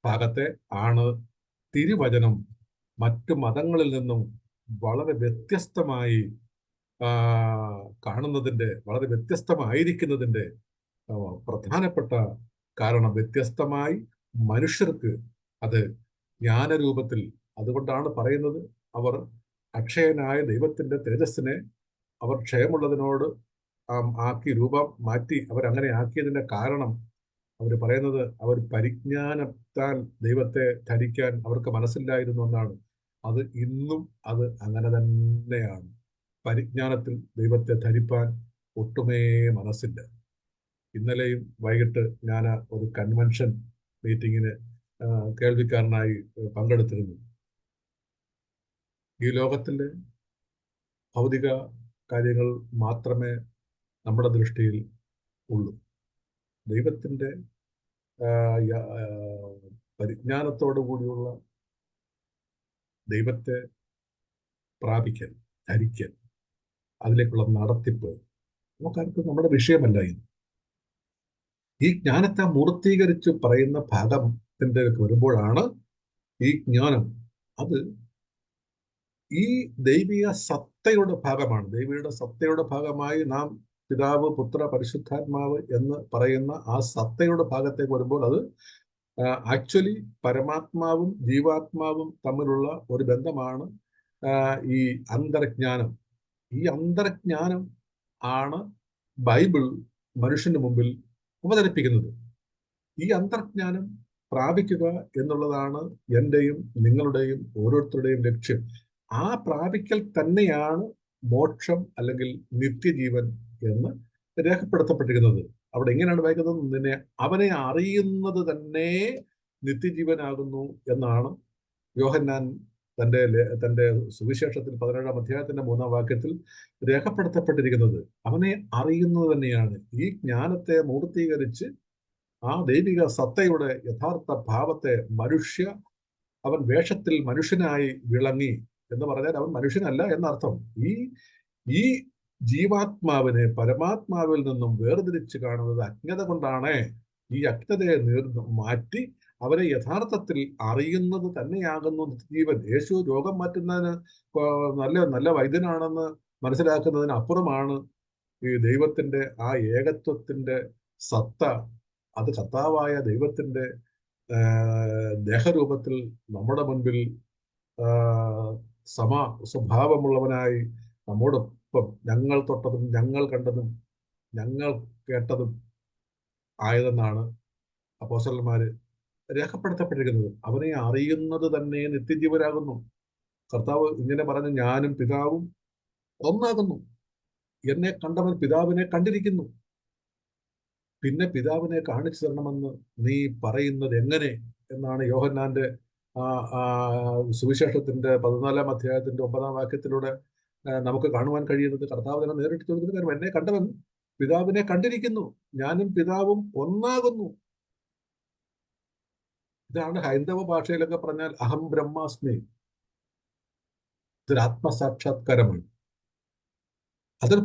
ഭാഗത്തെ ആണ് തിരുവചനം മറ്റു മതങ്ങളിൽ നിന്നും വളരെ വ്യത്യസ്തമായി കാണുന്നതിന്റെ, വളരെ വ്യത്യസ്തമായിരിക്കുന്നതിന്റെ പ്രധാനപ്പെട്ട കാരണം. വ്യത്യസ്തമായി മനുഷ്യർക്ക് അത് ജ്ഞാനരൂപത്തിൽ, അതുകൊണ്ടാണ് പറയുന്നത് അവർ അക്ഷയനായ ദൈവത്തിന്റെ തേജസ്സിനെ അവർ ക്ഷയമുള്ളതിനോട് രൂപം മാറ്റി അവരങ്ങനെ ആക്കിയതിന്റെ കാരണം അവർ പറയുന്നത് അവർ പരിജ്ഞാനത്താൽ ദൈവത്തെ ധരിക്കാൻ അവർക്ക് മനസ്സില്ലായിരുന്നു എന്നാണ്. അത് ഇന്നും അത് അങ്ങനെ തന്നെയാണ്. പരിജ്ഞാനത്തിൽ ദൈവത്തെ ധരിപ്പാൻ ഒട്ടുമേ മനസ്സില്ല. ഇന്നലെയും വൈകിട്ട് ഞാൻ ഒരു കൺവെൻഷൻ മീറ്റിങ്ങിന് കേൾവിക്കാരനായി പങ്കെടുത്തിരുന്നു. ഈ ലോകത്തിലെ ഭൗതിക കാര്യങ്ങൾ മാത്രമേ നമ്മുടെ ദൃഷ്ടിയിൽ ഉള്ളൂ. ദൈവത്തിൻ്റെ പരിജ്ഞാനത്തോടു കൂടിയുള്ള ദൈവത്തെ പ്രാപിക്കൽ, ധരിക്കൽ, അതിലേക്കുള്ള നടത്തിപ്പ് നമുക്കാർക്കും നമ്മുടെ വിഷയമല്ല. ഈ ജ്ഞാനത്തെ മൂർത്തീകരിച്ച് പറയുന്ന ഭാഗത്തിന്റെ വരുമ്പോഴാണ് ഈ ജ്ഞാനം അത് ഈ ദൈവിക സത്തയുടെ ഭാഗമാണ്. ദൈവിയുടെ സത്തയുടെ ഭാഗമായി നാം പിതാവ്, പുത്ര, പരിശുദ്ധാത്മാവ് എന്ന് പറയുന്ന ആ സത്തയുടെ ഭാഗത്തേക്ക് വരുമ്പോൾ അത് ആക്ച്വലി പരമാത്മാവും ജീവാത്മാവും തമ്മിലുള്ള ഒരു ബന്ധമാണ് ഈ അന്തർജ്ഞാനം. ഈ അന്തർജ്ഞാനം ആണ് ബൈബിൾ മനുഷ്യന്റെ മുമ്പിൽ അവതരിപ്പിക്കുന്നത്. ഈ അന്തർജ്ഞാനം പ്രാപിക്കുക എന്നുള്ളതാണ് എന്റെയും നിങ്ങളുടെയും ഓരോരുത്തരുടെയും ലക്ഷ്യം. ആ പ്രാപിക്കൽ തന്നെയാണ് മോക്ഷം അല്ലെങ്കിൽ നിത്യജീവൻ എന്ന് രേഖപ്പെടുത്തപ്പെട്ടിരിക്കുന്നത്. അവിടെ എങ്ങനെയാണ് വായിക്കുന്നത്? നിന്നെ അവനെ അറിയുന്നത് തന്നെ നിത്യജീവനാകുന്നു എന്നാണ് യോഹന്നാൻ തന്റെ സുവിശേഷത്തിൽ 17-ാം അധ്യായത്തിന്റെ 3-ാം വാക്യത്തിൽ രേഖപ്പെടുത്തപ്പെട്ടിരിക്കുന്നത്. അവനെ അറിയുന്നത് തന്നെയാണ്. ഈ ജ്ഞാനത്തെ മൂർത്തീകരിച്ച് ആ ദൈവിക സത്തയുടെ യഥാർത്ഥ ഭാവത്തെ അവൻ വേഷത്തിൽ മനുഷ്യനായി വിളങ്ങി എന്ന് പറഞ്ഞാൽ അവൻ മനുഷ്യനല്ല എന്നർത്ഥം. ഈ ജീവാത്മാവിനെ പരമാത്മാവിൽ നിന്നും വേർതിരിച്ച് കാണുന്നത് അജ്ഞത കൊണ്ടാണ്. ഈ അജ്ഞതയെ മാറ്റി അവരെ യഥാർത്ഥത്തിൽ അറിയുന്നത് തന്നെയാകുന്നു ജീവൻ. യേശു രോഗം മാറ്റുന്നതിന് നല്ല വൈദ്യനാണെന്ന് മനസ്സിലാക്കുന്നതിന് അപ്പുറമാണ് ഈ ദൈവത്തിന്റെ ആ ഏകത്വത്തിന്റെ സത്ത. അത് കർത്താവായ ദൈവത്തിന്റെ ദേഹരൂപത്തിൽ നമ്മുടെ മുൻപിൽ സ്വഭാവമുള്ളവനായി നമ്മോടൊപ്പം ഞങ്ങൾ തൊട്ടതും ഞങ്ങൾ കണ്ടതും ഞങ്ങൾ കേട്ടതും ആയതെന്നാണ് അപ്പോസ്തലന്മാര് രേഖപ്പെടുത്തപ്പെട്ടിരിക്കുന്നത്. അവനെ അറിയുന്നത് തന്നെ നിത്യജീവനാകുന്നു. കർത്താവ് ഇങ്ങനെ പറഞ്ഞു, ഞാനും പിതാവും ഒന്നാകുന്നു. എന്നെ കണ്ടവൻ പിതാവിനെ കണ്ടിരിക്കുന്നു. പിന്നെ പിതാവിനെ കാണിച്ചു തരണമെന്ന് നീ പറയുന്നത് എങ്ങനെ എന്നാണ് യോഹന്നാന്റെ സുവിശേഷത്തിന്റെ 14-ാം അധ്യായത്തിന്റെ 9-ാം വാക്യത്തിലൂടെ നമുക്ക് കാണുവാൻ കഴിയുന്നത്. കർത്താവ് തന്നെ നേരിട്ട് ചോദിക്കുന്ന കാര്യം, എന്നെ കണ്ടവൻ പിതാവിനെ കണ്ടിരിക്കുന്നു, ഞാനും പിതാവും ഒന്നാകുന്നു. ഇതാണ് ഹൈന്ദവ ഭാഷയിലൊക്കെ പറഞ്ഞാൽ അഹം ബ്രഹ്മാസ്മി. ഇതൊരു ആത്മസാക്ഷാത്കാരമാണ്. അതൊരു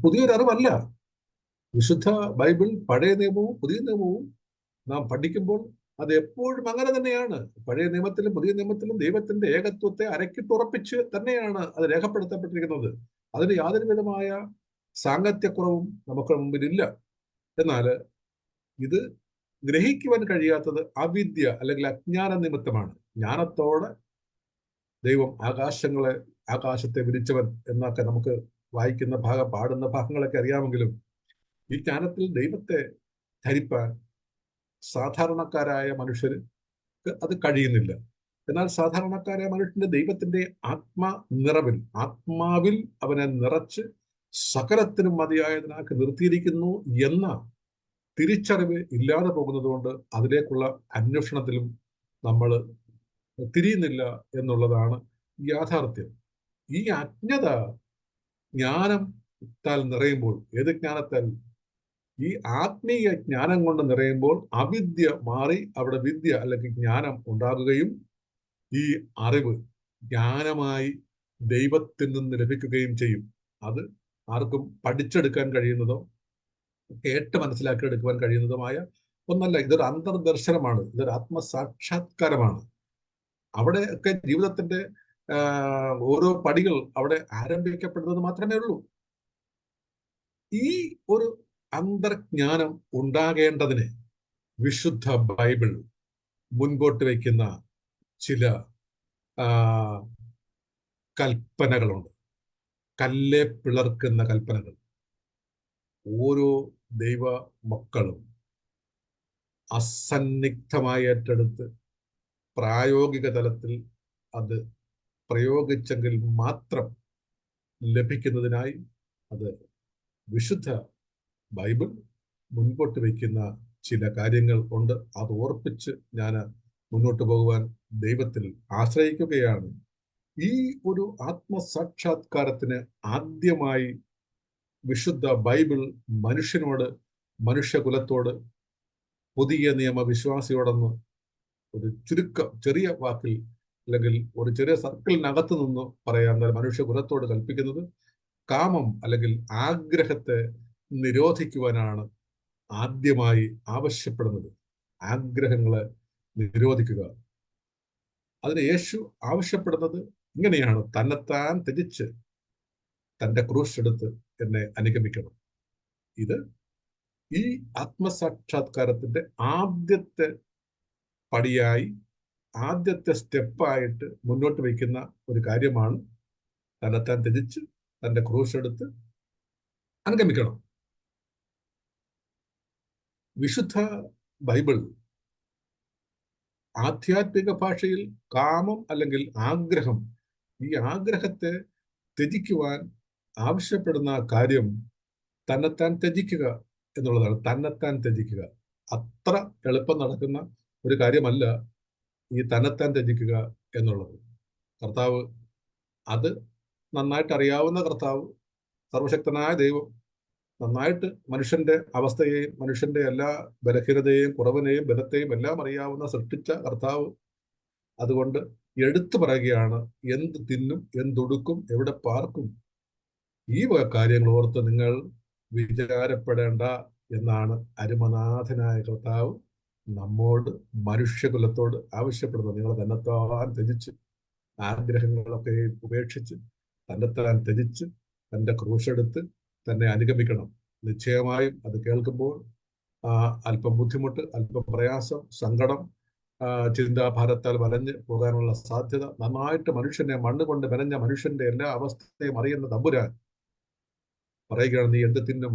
പുതിയൊരു അറിവല്ല. വിശുദ്ധ ബൈബിൾ, പഴയ നിയമവും പുതിയ നിയമവും നാം പഠിക്കുമ്പോൾ അത് എപ്പോഴും അങ്ങനെ തന്നെയാണ്. പഴയ നിയമത്തിലും പുതിയ നിയമത്തിലും ദൈവത്തിന്റെ ഏകത്വത്തെ അരക്കിട്ടുറപ്പിച്ച് തന്നെയാണ് അത് രേഖപ്പെടുത്തപ്പെട്ടിരിക്കുന്നത്. അതിന് യാതൊരു വിധമായ സാങ്കത്യക്കുറവും നമുക്ക് മുമ്പിലില്ല. എന്നാൽ ഇത് ഗ്രഹിക്കുവാൻ കഴിയാത്തത് അവിദ്യ അല്ലെങ്കിൽ അജ്ഞാന നിമിത്തമാണ്. ജ്ഞാനത്തോടെ ദൈവം ആകാശത്തെ വിരിച്ചവൻ എന്നൊക്കെ നമുക്ക് വായിക്കുന്ന പാടുന്ന ഭാഗങ്ങളൊക്കെ അറിയാമെങ്കിലും ഈ ജ്ഞാനത്തിൽ ദൈവത്തെ ധരിപ്പാൻ സാധാരണക്കാരായ മനുഷ്യർക്ക് അത് കഴിയുന്നില്ല. എന്നാൽ സാധാരണക്കാരായ മനുഷ്യന്റെ ദൈവത്തിന്റെ ആത്മാവിൽ അവനെ നിറച്ച് സകലത്തിനും മതിയായതിനാക്കി നിർത്തിയിരിക്കുന്നു എന്ന തിരിച്ചറിവ് ഇല്ലാതെ പോകുന്നത് കൊണ്ട് അതിലേക്കുള്ള അന്വേഷണത്തിലും നമ്മൾ തിരിയുന്നില്ല എന്നുള്ളതാണ് യാഥാർത്ഥ്യം. ഈ അജ്ഞത ജ്ഞാനത്താൽ നിറയുമ്പോൾ, ഏത് ജ്ഞാനത്താൽ? ഈ ആത്മീയ ജ്ഞാനം കൊണ്ട് നിറയുമ്പോൾ അവിദ്യ മാറി അവിടെ വിദ്യ അല്ലെങ്കിൽ ജ്ഞാനം ഉണ്ടാകുകയും ഈ അറിവ് ജ്ഞാനമായി ദൈവത്തിൽ നിന്ന് ലഭിക്കുകയും ചെയ്യും. അത് ആർക്കും പഠിച്ചെടുക്കാൻ കഴിയുന്നതോ കേട്ട് മനസ്സിലാക്കിയെടുക്കുവാൻ കഴിയുന്നതുമായ ഒന്നല്ല. ഇതൊരു അന്തർദർശനമാണ്, ഇതൊരു ആത്മസാക്ഷാത്കാരമാണ്. അവിടെയൊക്കെ ജീവിതത്തിന്റെ ഓരോ പടികൾ അവിടെ ആരംഭിക്കപ്പെടുന്നത് മാത്രമേ ഉള്ളൂ. ഈ ഒരു അന്തർജ്ഞാനം ഉണ്ടാകേണ്ടതിന് വിശുദ്ധ ബൈബിൾ മുൻപോട്ട് വയ്ക്കുന്ന ചില കൽപ്പനകളുണ്ട്. കല്ലെ പിളർക്കുന്ന കൽപ്പനകൾ. ഓരോ ദൈവ മക്കളും അസന്നിഗ്ധമായി ഏറ്റെടുത്ത് പ്രായോഗിക തലത്തിൽ അത് പ്രയോഗിച്ചെങ്കിൽ മാത്രം ലഭിക്കുന്നതിനായി അത് വിശുദ്ധ ബൈബിൾ മുൻപോട്ട് വയ്ക്കുന്ന ചില കാര്യങ്ങൾ ഉണ്ട്. അത് ഓർപ്പിച്ച് ഞാൻ മുന്നോട്ട് പോകുവാൻ ദൈവത്തിൽ ആശ്രയിക്കുകയാണ്. ഈ ഒരു ആത്മസാക്ഷാത്കാരത്തിന് ആദ്യമായി വിശുദ്ധ ബൈബിൾ മനുഷ്യനോട്, മനുഷ്യകുലത്തോട്, പുതിയ നിയമ വിശ്വാസിയോടൊന്ന് ഒരു ചുരുക്കം ചെറിയ വാക്കിൽ അല്ലെങ്കിൽ ഒരു ചെറിയ സർക്കിളിനകത്ത് നിന്ന് പറയാൻ മനുഷ്യകുലത്തോട് കൽപ്പിക്കുന്നത് കാമം അല്ലെങ്കിൽ ആഗ്രഹത്തെ നിരോധിക്കുവാനാണ് ആദ്യമായി ആവശ്യപ്പെടുന്നത്. ആഗ്രഹങ്ങളെ നിരോധിക്കുക. അതിന് യേശു ആവശ്യപ്പെടുന്നത് ഇങ്ങനെയാണ്: തന്നെത്താൻ ത്യജിച്ച് തന്റെ ക്രൂശ് എടുത്ത് എന്നെ അനുഗമിക്കണം. ഇത് ഈ ആത്മസാക്ഷാത്കാരത്തിന്റെ ആദ്യത്തെ പടിയായി, ആദ്യത്തെ സ്റ്റെപ്പായിട്ട് മുന്നോട്ട് വയ്ക്കുന്ന ഒരു കാര്യമാണ് തന്നെത്താൻ ത്യജിച്ച് തന്റെ ക്രൂശ് എടുത്ത് അനുഗമിക്കണം. വിശുദ്ധ ബൈബിൾ ആധ്യാത്മിക ഭാഷയിൽ കാമം അല്ലെങ്കിൽ ആഗ്രഹം, ഈ ആഗ്രഹത്തെ ത്യജിക്കുവാൻ ആവശ്യപ്പെടുന്ന കാര്യം തന്നെത്താൻ ത്യജിക്കുക എന്നുള്ളതാണ്. തന്നെത്താൻ ത്യജിക്കുക അത്ര എളുപ്പം നടക്കുന്ന ഒരു കാര്യമല്ല ഈ തന്നെത്താൻ ത്യജിക്കുക എന്നുള്ളത്. കർത്താവ്, അത് നന്നായിട്ട് അറിയാവുന്ന കർത്താവ്, സർവശക്തനായ ദൈവം, നന്നായിട്ട് മനുഷ്യന്റെ അവസ്ഥയെയും മനുഷ്യന്റെ എല്ലാ ബലഹീനതയെയും കുറവിനെയും ബലത്തെയും എല്ലാം അറിയാവുന്ന സൃഷ്ടിച്ച കർത്താവ് അതുകൊണ്ട് എടുത്തു പറയുകയാണ്: എന്ത് തിന്നും, എന്തൊടുക്കും, എവിടെ പാർക്കും, ഈ കാര്യങ്ങൾ ഓർത്ത് നിങ്ങൾ വിചാരപ്പെടേണ്ട എന്നാണ് അരുമനാഥനായ കർത്താവ് നമ്മോട്, മനുഷ്യകുലത്തോട് ആവശ്യപ്പെടുന്നത്. നിങ്ങൾ തന്നെത്താൻ ത്യജിച്ച്, ആഗ്രഹങ്ങളൊക്കെ ഉപേക്ഷിച്ച്, തന്നെത്താൻ ത്യജിച്ച് തന്റെ ക്രൂശെടുത്ത് തന്നെ അനുഗമിക്കണം. നിശ്ചയമായും അത് കേൾക്കുമ്പോൾ അല്പം ബുദ്ധിമുട്ട്, അല്പം പ്രയാസം, സങ്കടം, ചിന്താഭാരത്താൽ വലഞ്ഞ് പോകാനുള്ള സാധ്യത. നന്നായിട്ട് മനുഷ്യനെ മണ്ണുകൊണ്ട് മെനഞ്ഞ മനുഷ്യന്റെ എല്ലാ അവസ്ഥയും അറിയുന്ന തമ്പുരാൻ പറയുകയാണ്: നീ എന്ത് തിന്നും,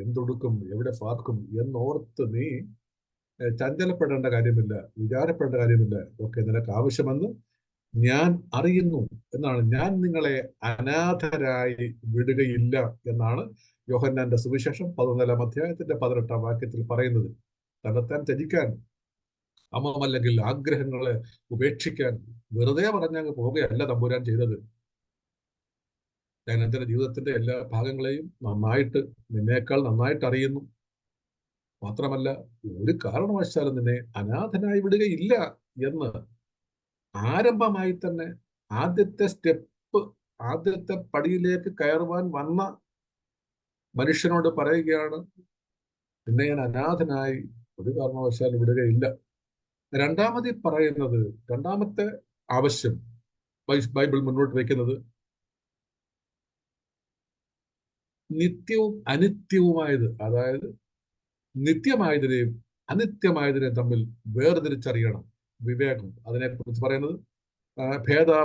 എന്തൊടുക്കും, എവിടെ പാർക്കും എന്നോർത്ത് നീ ചഞ്ചലപ്പെടേണ്ട കാര്യമില്ല, വിചാരപ്പെടേണ്ട കാര്യമില്ല. ഒക്കെ നിനക്ക് ആവശ്യമെന്ന് ഞാൻ അറിയുന്നു എന്നാണ്. ഞാൻ നിങ്ങളെ അനാഥരായി വിടുകയില്ല എന്നാണ് യോഹന്നാന്റെ സുവിശേഷം 14 അധ്യായത്തിന്റെ 18 വാക്യത്തിൽ പറയുന്നത്. തന്നെത്താൻ ത്യജിക്കാൻ, അല്ലെങ്കിൽ ആഗ്രഹങ്ങളെ ഉപേക്ഷിക്കാൻ വെറുതെ പറഞ്ഞങ്ങ് പോവുകയല്ല തമ്പുരാൻ ചെയ്തത്. ദൈനംദിന ജീവിതത്തിന്റെ എല്ലാ ഭാഗങ്ങളെയും നന്നായിട്ട്, നിന്നേക്കാൾ നന്നായിട്ട് അറിയുന്നു. മാത്രമല്ല, ഒരു കാരണവശാലും നിന്നെ അനാഥനായി വിടുകയില്ല എന്ന് ആരംഭമായി തന്നെ ആദ്യത്തെ സ്റ്റെപ്പ്, ആദ്യത്തെ പടിയിലേക്ക് കയറുവാൻ വന്ന മനുഷ്യനോട് പറയുകയാണ്: നിന്നെ ഞാൻ അനാഥനായി ഒരു കാരണവശാലും വിടുകയില്ല. രണ്ടാമത് പറയുന്നത്, രണ്ടാമത്തെ ആവശ്യം ബൈബിൾ മുന്നോട്ട് വയ്ക്കുന്നത് നിത്യവും അനിത്യവുമായത്, അതായത് നിത്യമായതിനെയും അനിത്യമായതിനെയും തമ്മിൽ വേർതിരിച്ചറിയണം. വിവേകം, അതിനെക്കുറിച്ച് പറയുന്നത്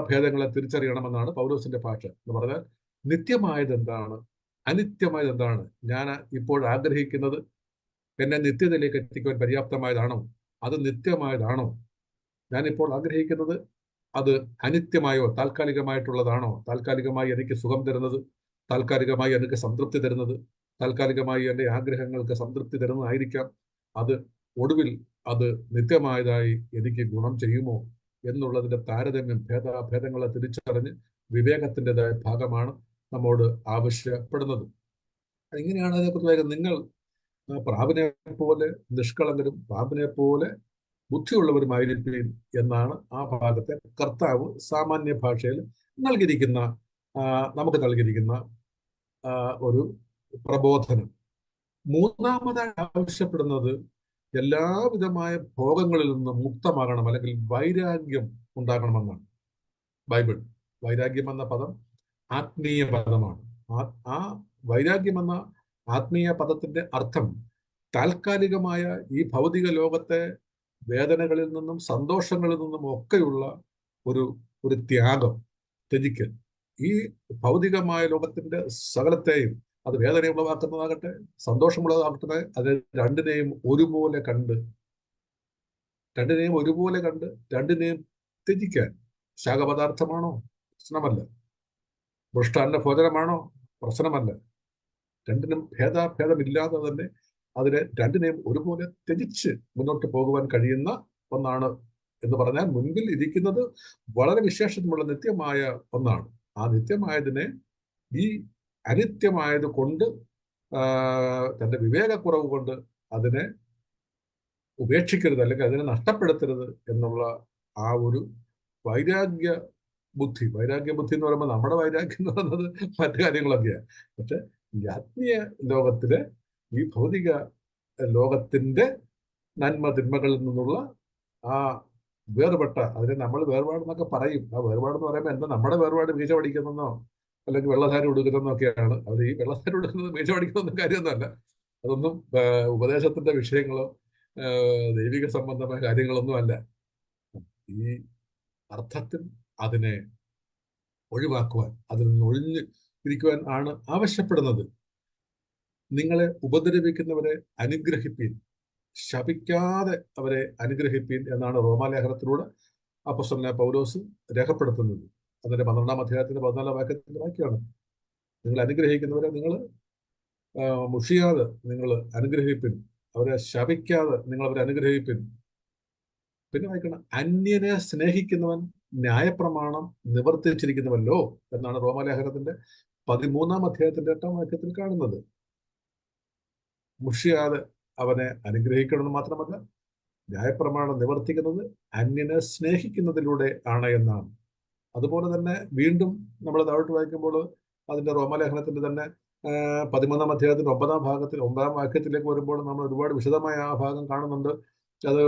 ഭേദങ്ങളെ തിരിച്ചറിയണമെന്നാണ് പൗലോസിന്റെ ഭാഷ. എന്ന് പറഞ്ഞാൽ നിത്യമായത് എന്താണ്, അനിത്യമായത് എന്താണ്? ഞാൻ ഇപ്പോൾ ആഗ്രഹിക്കുന്നത് എന്നെ നിത്യതയിലേക്ക് എത്തിക്കുവാൻ പര്യാപ്തമായതാണോ? അത് നിത്യമായതാണോ? ഞാനിപ്പോൾ ആഗ്രഹിക്കുന്നത് അത് അനിത്യമായോ താൽക്കാലികമായിട്ടുള്ളതാണോ? താൽക്കാലികമായി എനിക്ക് സുഖം തരുന്നത്, താൽക്കാലികമായി എനിക്ക് സംതൃപ്തി തരുന്നത്, താൽക്കാലികമായി എൻ്റെ ആഗ്രഹങ്ങൾക്ക് സംതൃപ്തി തരുന്നതായിരിക്കാം. അത് ഒടുവിൽ അത് നിത്യമായതായി എനിക്ക് ഗുണം ചെയ്യുമോ എന്നുള്ളതിന്റെ താരതമ്യം, ഭേദങ്ങളെ തിരിച്ചറിഞ്ഞ് വിവേകത്തിൻ്റെതായ ഭാഗമാണ് നമ്മോട് ആവശ്യപ്പെടുന്നത്. ഇങ്ങനെയാണ് അതിനെക്കുറിച്ച് പറയുന്നത്: നിങ്ങൾ പ്രാവിനെ പോലെ നിഷ്കളങ്കരും പ്രാവിനെ പോലെ ബുദ്ധിയുള്ളവരുമായിരിക്കും എന്നാണ് ആ ഭാഗത്തെ കർത്താവ് സാമാന്യ ഭാഷയിൽ നൽകിയിരിക്കുന്ന, നമുക്ക് നൽകിയിരിക്കുന്ന ഒരു പ്രബോധനം. മൂന്നാമതായി ആവശ്യപ്പെടുന്നത് എല്ലാവിധമായ ഭോഗങ്ങളിൽ നിന്ന് മുക്തമാകണം, അല്ലെങ്കിൽ വൈരാഗ്യം ഉണ്ടാകണമെന്നാണ്. ബൈബിൾ വൈരാഗ്യം എന്ന പദം ആത്മീയ പദമാണ്. ആ വൈരാഗ്യം എന്ന ആത്മീയ പദത്തിന്റെ അർത്ഥം താൽക്കാലികമായ ഈ ഭൗതിക ലോകത്തെ വേദനകളിൽ നിന്നും സന്തോഷങ്ങളിൽ നിന്നും ഒക്കെയുള്ള ഒരു ത്യാഗം, ത്യജിക്കൽ. ഈ ഭൗതികമായ ലോകത്തിന്റെ സകലത്തെയും, അത് വേദന ഉളവാക്കുന്നതാകട്ടെ സന്തോഷമുള്ളതാകട്ടെ, അത് രണ്ടിനെയും ഒരുപോലെ കണ്ട് രണ്ടിനെയും ത്യജിക്കാൻ. ശാഖപദാർത്ഥമാണോ? പ്രശ്നമല്ല. മൃഷ്ടാന്ന ഭോജനമാണോ? പ്രശ്നമല്ല. രണ്ടിനും ഭേദമില്ലാതെ തന്നെ അതിനെ രണ്ടിനെയും ഒരുപോലെ ത്യജിച്ച് മുന്നോട്ട് പോകുവാൻ കഴിയുന്ന ഒന്നാണ് എന്ന് പറഞ്ഞാൽ മുൻപിൽ ഇരിക്കുന്നത് വളരെ വിശേഷമുള്ള നിത്യമായ ഒന്നാണ്. ആ നിത്യമായതിനെ ഈ അനിത്യമായത് കൊണ്ട് തന്റെ വിവേകക്കുറവ് കൊണ്ട് അതിനെ ഉപേക്ഷിക്കരുത്, അല്ലെങ്കിൽ അതിനെ നഷ്ടപ്പെടുത്തരുത് എന്നുള്ള ആ ഒരു വൈരാഗ്യ വൈരാഗ്യ ബുദ്ധി എന്ന് പറയുമ്പോൾ നമ്മുടെ വൈരാഗ്യം എന്ന് പറയുന്നത് മറ്റു കാര്യങ്ങളൊക്കെയാണ്. പക്ഷെ ഈ ആത്മീയ ലോകത്തിലെ ഈ ഭൗതിക ലോകത്തിന്റെ നന്മ തിന്മകളിൽ നിന്നുള്ള ആ വേർപെട്ട, അതിനെ നമ്മൾ വേർപാടെന്നൊക്കെ പറയും. ആ വേർപാടെന്ന് പറയുമ്പോൾ എന്താ, നമ്മുടെ വേർപാട് വീഴ്ച പഠിക്കുന്നതെന്നോ അല്ലെങ്കിൽ വെള്ളധാരി കൊടുക്കുന്നതെന്നോ ഒക്കെയാണ്. അവർ ഈ വെള്ളധാരി കൊടുക്കുന്നത് വീഴ്ച പഠിക്കുന്നതൊന്നും കാര്യമൊന്നുമല്ല. അതൊന്നും ഉപദേശത്തിന്റെ വിഷയങ്ങളോ ദൈവിക സംബന്ധമായ കാര്യങ്ങളൊന്നും അല്ല. ഈ അർത്ഥത്തിൽ അതിനെ ഒഴിവാക്കുവാൻ, അതിൽ നിന്ന് ഒഴിഞ്ഞ് ഇരിക്കുവാൻ ആണ് ആവശ്യപ്പെടുന്നത്. നിങ്ങളെ ഉപദ്രവിക്കുന്നവരെ അനുഗ്രഹിപ്പീൻ, ശപിക്കാതെ അവരെ അനുഗ്രഹിപ്പീൻ എന്നാണ് റോമാലേഖനത്തിലൂടെ അപ്പോസ്തലനായ പൗലോസ് രേഖപ്പെടുത്തുന്നത്. അതിന്റെ 12-ാം അധ്യായത്തിന്റെ 14-ാം വാക്യത്തിന്റെ വാക്യമാണ്. നിങ്ങൾ അനുഗ്രഹിക്കുന്നവരെ നിങ്ങൾ മുഷിയാതെ നിങ്ങൾ അനുഗ്രഹിപ്പിൻ, അവരെ ശപിക്കാതെ നിങ്ങൾ അവരെ അനുഗ്രഹിപ്പിൻ. പിന്നെ വായിക്കണം, അന്യനെ സ്നേഹിക്കുന്നവൻ ന്യായപ്രമാണം നിവർത്തിച്ചിരിക്കുന്നുവല്ലോ എന്നാണ് റോമാലേഖനത്തിന്റെ 13-ാം അധ്യായത്തിന്റെ 8-ാം വാക്യത്തിൽ കാണുന്നത്. മുഷിയാതെ അവനെ അനുഗ്രഹിക്കണമെന്ന് മാത്രമല്ല, ന്യായപ്രമാണം നിവർത്തിക്കുന്നത് അന്യനെ സ്നേഹിക്കുന്നതിലൂടെ ആണ് എന്നാണ്. അതുപോലെ തന്നെ വീണ്ടും നമ്മൾ താഴോട്ട് വായിക്കുമ്പോൾ അതിന്റെ റോമാലേഖനത്തിന്റെ തന്നെ 13-ാം അധ്യായത്തിന്റെ 9-ാം വാക്യത്തിലേക്ക് വരുമ്പോൾ നമ്മൾ ഒരുപാട് വിശദമായ ആ ഭാഗം കാണുന്നുണ്ട്. അത്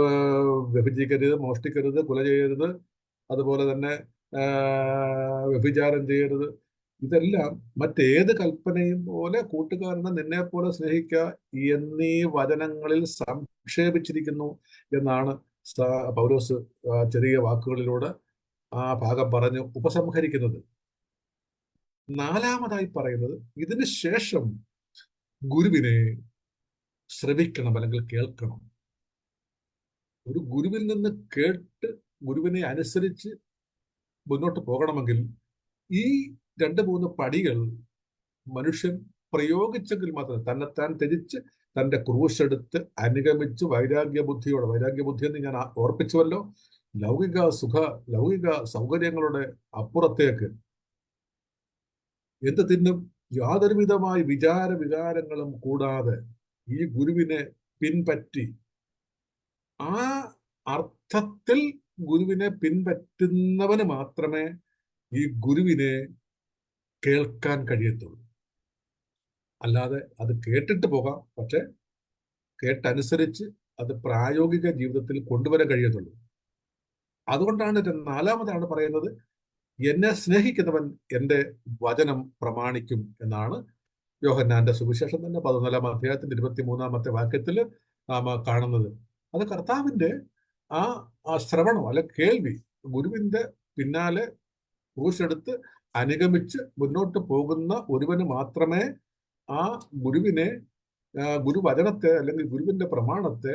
വ്യഭിചരിക്കരുത്, മോഷ്ടിക്കരുത്, കൊല ചെയ്യരുത്, അതുപോലെ തന്നെ വ്യഭിചാരം ചെയ്യരുത്. ഇതെല്ലാം മറ്റേത് കൽപ്പനയും പോലെ കൂട്ടുകാരനെ നിന്നെ പോലെ സ്നേഹിക്കുക എന്നീ വചനങ്ങളിൽ സംക്ഷേപിച്ചിരിക്കുന്നു എന്നാണ് പൗലോസ് ചെറിയ വാക്കുകളിലൂടെ ആ ഭാഗം പറഞ്ഞ് ഉപസംഹരിക്കുന്നത്. 4-മതായി പറയുന്നത്, ഇതിന് ശേഷം ഗുരുവിനെ ശ്രവിക്കണം അല്ലെങ്കിൽ കേൾക്കണം. ഒരു ഗുരുവിൽ നിന്ന് കേട്ട് ഗുരുവിനെ അനുസരിച്ച് മുന്നോട്ട് പോകണമെങ്കിൽ ഈ 2-3 പടികൾ മനുഷ്യൻ പ്രയോഗിച്ചെങ്കിൽ മാത്രമേ, തന്നെത്താൻ ത്യജിച്ച് തന്റെ ക്രൂശെടുത്ത് അനുഗമിച്ച് വൈരാഗ്യ ബുദ്ധി എന്ന് ഞാൻ ഓർപ്പിച്ചുവല്ലോ, ലൗകിക സൗകര്യങ്ങളുടെ അപ്പുറത്തേക്ക് എന്ത് തിന്നും യാതൊരുവിധമായ വികാരങ്ങളും കൂടാതെ ഈ ഗുരുവിനെ പിൻപറ്റി, ആ അർത്ഥത്തിൽ ഗുരുവിനെ പിൻപറ്റുന്നവന് മാത്രമേ ഈ ഗുരുവിനെ കേൾക്കാൻ കഴിയത്തുള്ളൂ. അല്ലാതെ അത് കേട്ടിട്ട് പോകാം, പക്ഷെ കേട്ടനുസരിച്ച് അത് പ്രായോഗിക ജീവിതത്തിൽ കൊണ്ടുവരാൻ കഴിയത്തുള്ളൂ. അതുകൊണ്ടാണ് 4-മതാണ് പറയുന്നത്, എന്നെ സ്നേഹിക്കുന്നവൻ എൻ്റെ വചനം പ്രമാണിക്കും എന്നാണ് യോഹന്നാന്റെ സുവിശേഷം തന്നെ 14-ാം അധ്യായത്തിന്റെ 23-ാമത്തെ വാക്യത്തിൽ നാം കാണുന്നത്. അത് കർത്താവിന്റെ ആ ശ്രവണം അല്ലെ കേൾവി, ഗുരുവിന്റെ പിന്നാലെ ക്രൂശെടുത്ത് അനുഗമിച്ച് മുന്നോട്ട് പോകുന്ന ഒരുവന് മാത്രമേ ആ ഗുരുവചനത്തെ അല്ലെങ്കിൽ ഗുരുവിന്റെ പ്രമാണത്തെ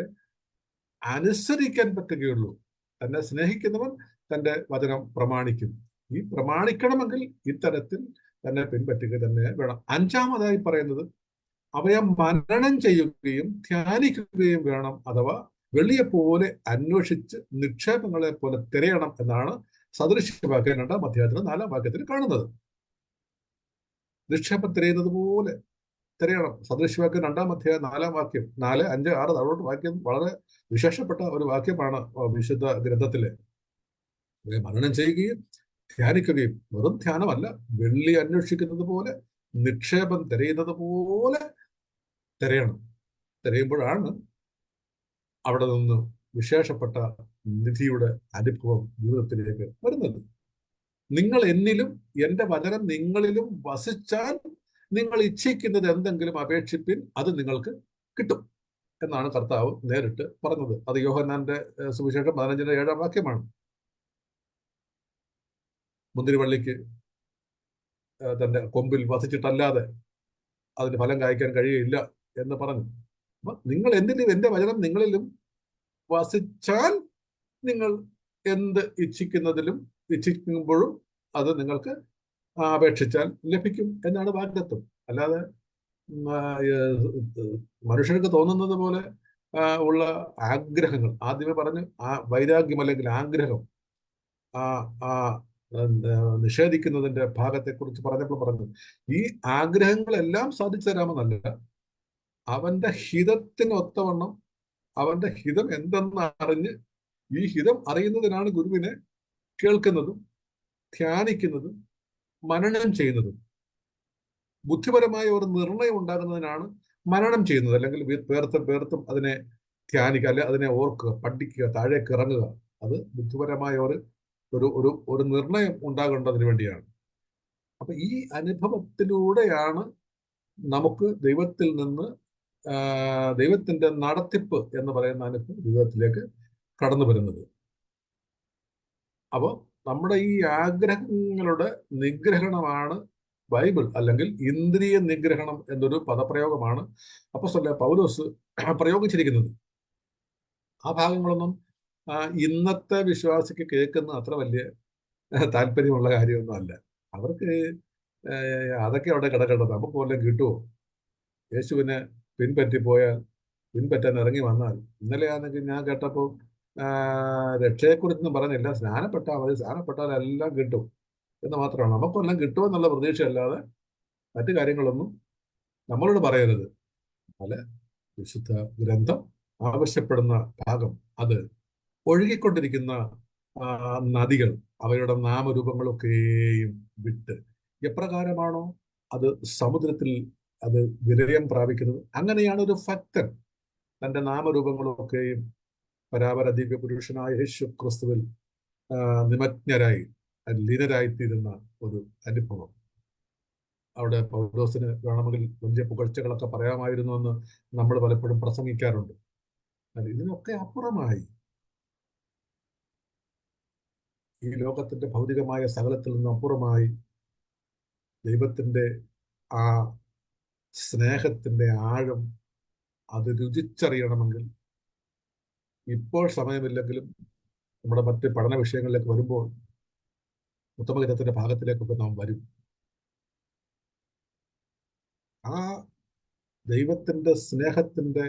അനുസരിക്കാൻ പറ്റുകയുള്ളൂ. തന്നെ സ്നേഹിക്കുന്നവൻ തന്റെ വചനം പ്രമാണിക്കും. ഈ പ്രമാണിക്കണമെങ്കിൽ ഇത്തരത്തിൽ തന്നെ പിൻപറ്റുക തന്നെ വേണം. 5-മതായി പറയുന്നത്, അവയെ മനനം ചെയ്യുകയും ധ്യാനിക്കുകയും വേണം, അഥവാ വെള്ളിയെ പോലെ അന്വേഷിച്ച് നിക്ഷേപങ്ങളെ പോലെ തിരയണം എന്നാണ് സദൃശ്യവാക്യം 2-ാം അധ്യായത്തിന് 4-ാം വാക്യത്തിൽ കാണുന്നത്. നിക്ഷേപം തിരയുന്നത് പോലെ തിരയണം. സദൃശ്യവാക്യം 2-ാം അധ്യായം 4-ാം വാക്യം, 4, 5, 6 താഴോട്ട് വാക്യം വളരെ വിശേഷപ്പെട്ട ഒരു വാക്യമാണ് വിശുദ്ധ ഗ്രന്ഥത്തിലെ. മനനം ചെയ്യുകയും ധ്യാനിക്കുകയും, വെറും ധ്യാനമല്ല, വെള്ളി അന്വേഷിക്കുന്നത് പോലെ നിക്ഷേപം തിരയുന്നത് പോലെ തിരയണം. തിരയുമ്പോഴാണ് അവിടെ നിന്ന് വിശേഷപ്പെട്ട നിധിയുടെ അനുഭവം ജീവിതത്തിലേക്ക് വരുന്നത്. നിങ്ങൾ എന്നിലും എൻ്റെ വചനം നിങ്ങളിലും വസിച്ചാൽ നിങ്ങൾ ഇച്ഛിക്കുന്നത് എന്തെങ്കിലും അപേക്ഷിപ്പിൻ, അത് നിങ്ങൾക്ക് കിട്ടും എന്നാണ് കർത്താവ് നേരിട്ട് പറഞ്ഞത്. അത് യോഹന്നാന്റെ സുവിശേഷം 15-ന്റെ 7-ാം വാക്യമാണ്. മുന്തിരിവള്ളിക്ക് തന്റെ കൊമ്പിൽ വസിച്ചിട്ടല്ലാതെ അതിന് ഫലം കായ്ക്കാൻ കഴിയില്ല എന്ന് പറഞ്ഞു. അപ്പൊ നിങ്ങൾ എന്നിലും എൻ്റെ വചനം നിങ്ങളിലും വസിച്ചാൽ നിങ്ങൾ എന്ത് ഇച്ഛിക്കുമ്പോഴും അത് നിങ്ങൾക്ക് അപേക്ഷിച്ചാൽ ലഭിക്കും എന്നാണ് വാഗ്ദത്തം. അല്ലാതെ മനുഷ്യർക്ക് തോന്നുന്നത് പോലെ ഉള്ള ആഗ്രഹങ്ങൾ ആദ്യമേ പറഞ്ഞു. ആ വൈരാഗ്യം അല്ലെങ്കിൽ ആഗ്രഹം ആ ആ നിഷേധിക്കുന്നതിന്റെ ഭാഗത്തെക്കുറിച്ച് പറഞ്ഞപ്പോൾ പറഞ്ഞു, ഈ ആഗ്രഹങ്ങളെല്ലാം സാധിച്ചു തരാമെന്നല്ല, അവന്റെ ഹിതത്തിനൊത്തവണ്ണം അവന്റെ ഹിതം എന്തെന്ന് അറിഞ്ഞ് ഈ ഹിതം അറിയുന്നതിനാണ് ഗുരുവിനെ കേൾക്കുന്നതും ധ്യാനിക്കുന്നതും മനനം ചെയ്യുന്നതും. ബുദ്ധിപരമായ ഒരു നിർണയം ഉണ്ടാകുന്നതിനാണ് മനനം ചെയ്യുന്നത്. അല്ലെങ്കിൽ പേർത്തും പേർത്തും അതിനെ ധ്യാനിക്കുക, അല്ലെ അതിനെ ഓർക്കുക, പഠിക്കുക, താഴേക്ക് ഇറങ്ങുക. അത് ബുദ്ധിപരമായ ഒരു ഒരു ഒരു ഒരു നിർണയം ഉണ്ടാകേണ്ടതിന് വേണ്ടിയാണ്. അപ്പൊ ഈ അനുഭവത്തിലൂടെയാണ് നമുക്ക് ദൈവത്തിൽ നിന്ന് ദൈവത്തിന്റെ നടത്തിപ്പ് എന്ന് പറയുന്ന അനുഭവം ജീവിതത്തിലേക്ക് കടന്നു വരുന്നത്. അപ്പോൾ നമ്മുടെ ഈ ആഗ്രഹങ്ങളുടെ നിഗ്രഹണമാണ് ബൈബിൾ, അല്ലെങ്കിൽ ഇന്ദ്രിയ നിഗ്രഹണം എന്നൊരു പദപ്രയോഗമാണ് അപ്പോസ്തലനായ പൗലോസ് പ്രയോഗിച്ചിരിക്കുന്നത്. ആ ഭാഗങ്ങളൊന്നും ഇന്നത്തെ വിശ്വാസിക്ക് കേൾക്കുന്ന അത്ര വലിയ താല്പര്യമുള്ള കാര്യമൊന്നും അല്ല. അവർക്ക് അതൊക്കെ അവിടെ കിടക്കേണ്ടത്, നമുക്ക് വല്ലതും കിട്ടുമോ? യേശുവിനെ പിൻപറ്റിപ്പോയാൽ, പിൻപറ്റാൻ ഇറങ്ങി വന്നാൽ, ഇന്നലെയാണെങ്കിൽ ഞാൻ കേട്ടപ്പോൾ രക്ഷയെക്കുറിച്ചൊന്നും പറഞ്ഞില്ല, സ്നാനപ്പെട്ടാൽ മതി, സ്നാനപ്പെട്ടാൽ എല്ലാം കിട്ടും എന്ന് മാത്രമാണ്. നമുക്കെല്ലാം കിട്ടുമെന്നുള്ള പ്രതീക്ഷയല്ലാതെ മറ്റു കാര്യങ്ങളൊന്നും നമ്മളോട് പറയരുത്. അല്ല, വിശുദ്ധ ഗ്രന്ഥം ആവശ്യപ്പെടുന്ന ഭാഗം അത് ഒഴുകിക്കൊണ്ടിരിക്കുന്ന നദികൾ അവയുടെ നാമരൂപങ്ങളൊക്കെയും വിട്ട് എപ്രകാരമാണോ അത് സമുദ്രത്തിൽ അത് വിലയം പ്രാപിക്കുന്നത്, അങ്ങനെയാണ് ഒരു ഭക്തൻ തന്റെ നാമരൂപങ്ങളൊക്കെയും പരാപര ദിവ്യ പുരുഷനായ യേശു ക്രിസ്തുവിൽ നിമജ്ഞരായി ലീനരായിത്തീരുന്ന ഒരു അനുഭവം. അവിടെ പൗലോസിന് വേണമെങ്കിൽ വലിയ പുകഴ്ചകളൊക്കെ പറയാമായിരുന്നു എന്ന് നമ്മൾ പലപ്പോഴും പ്രസംഗിക്കാറുണ്ട്. ഇതിനൊക്കെ അപ്പുറമായി ഈ ലോകത്തിന്റെ ഭൗതികമായ സകലത്തിൽ നിന്ന് അപ്പുറമായി ദൈവത്തിന്റെ ആ സ്നേഹത്തിന്റെ ആഴം അത് രുചിച്ചറിയണമെങ്കിൽ ഇപ്പോൾ സമയമില്ലെങ്കിലും നമ്മുടെ മറ്റ് പഠന വിഷയങ്ങളിലേക്ക് വരുമ്പോൾ ഉത്തമഗീതത്തിന്റെ ഭാഗത്തിലേക്കൊക്കെ നാം വരും. ആ ദൈവത്തിന്റെ സ്നേഹത്തിന്റെ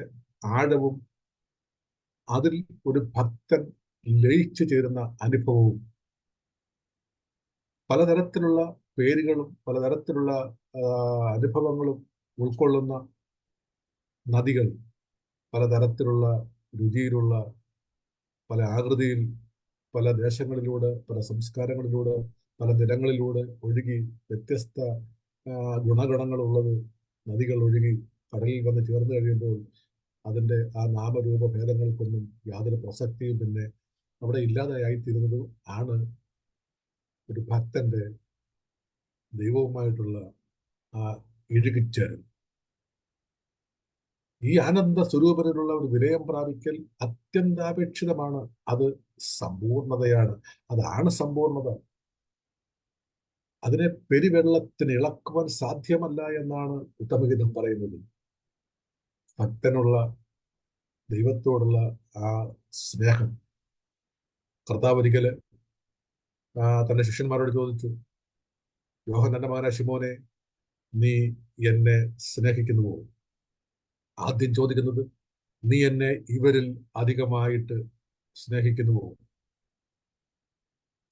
ആഴവും അതിൽ ഒരു ഭക്തൻ ലയിച്ചു ചേരുന്ന അനുഭവവും, പലതരത്തിലുള്ള പേരുകളും പലതരത്തിലുള്ള അനുഭവങ്ങളും ഉൾക്കൊള്ളുന്ന നദികൾ, പലതരത്തിലുള്ള രുചിയിലുള്ള, പല ആകൃതിയിൽ, പല ദേശങ്ങളിലൂടെ, പല സംസ്കാരങ്ങളിലൂടെ, പല നിലങ്ങളിലൂടെ ഒഴുകി വ്യത്യസ്ത ഗുണഗണങ്ങളുള്ളത് നദികൾ ഒഴുകി കടലിൽ വന്ന് ചേർന്ന് കഴിയുമ്പോൾ അതിൻ്റെ ആ നാമരൂപ ഭേദങ്ങൾക്കൊന്നും യാതൊരു പ്രസക്തിയും പിന്നെ അവിടെ ഇല്ലാതെയായിത്തീരുന്നതും ആണ് ഒരു ഭക്തന്റെ ദൈവവുമായിട്ടുള്ള ആ ഇഴുകിച്ചേരൽ. ഈ ആനന്ദ സ്വരൂപത്തിലുള്ള ഒരു വിലയം പ്രാപിക്കൽ അത്യന്താപേക്ഷിതമാണ്. അത് സമ്പൂർണതയാണ്, അതാണ് സമ്പൂർണത. അതിനെ പെരുവെള്ളത്തിന് ഇളക്കുവാൻ സാധ്യമല്ല എന്നാണ് ഉത്തമഗീതം പറയുന്നത്. ഭക്തനുള്ള ദൈവത്തോടുള്ള ആ സ്നേഹം. കർത്താവ് ഒരിക്കല് തന്റെ ശിഷ്യന്മാരോട് ചോദിച്ചു, യോഹന്നാന്റെ മകനായ ശിമോനെ, നീ എന്നെ സ്നേഹിക്കുന്നുവോ? ആദ്യം ചോദിക്കുന്നത്, നീ എന്നെ ഇവരിൽ അധികമായിട്ട് സ്നേഹിക്കുന്നുവോ?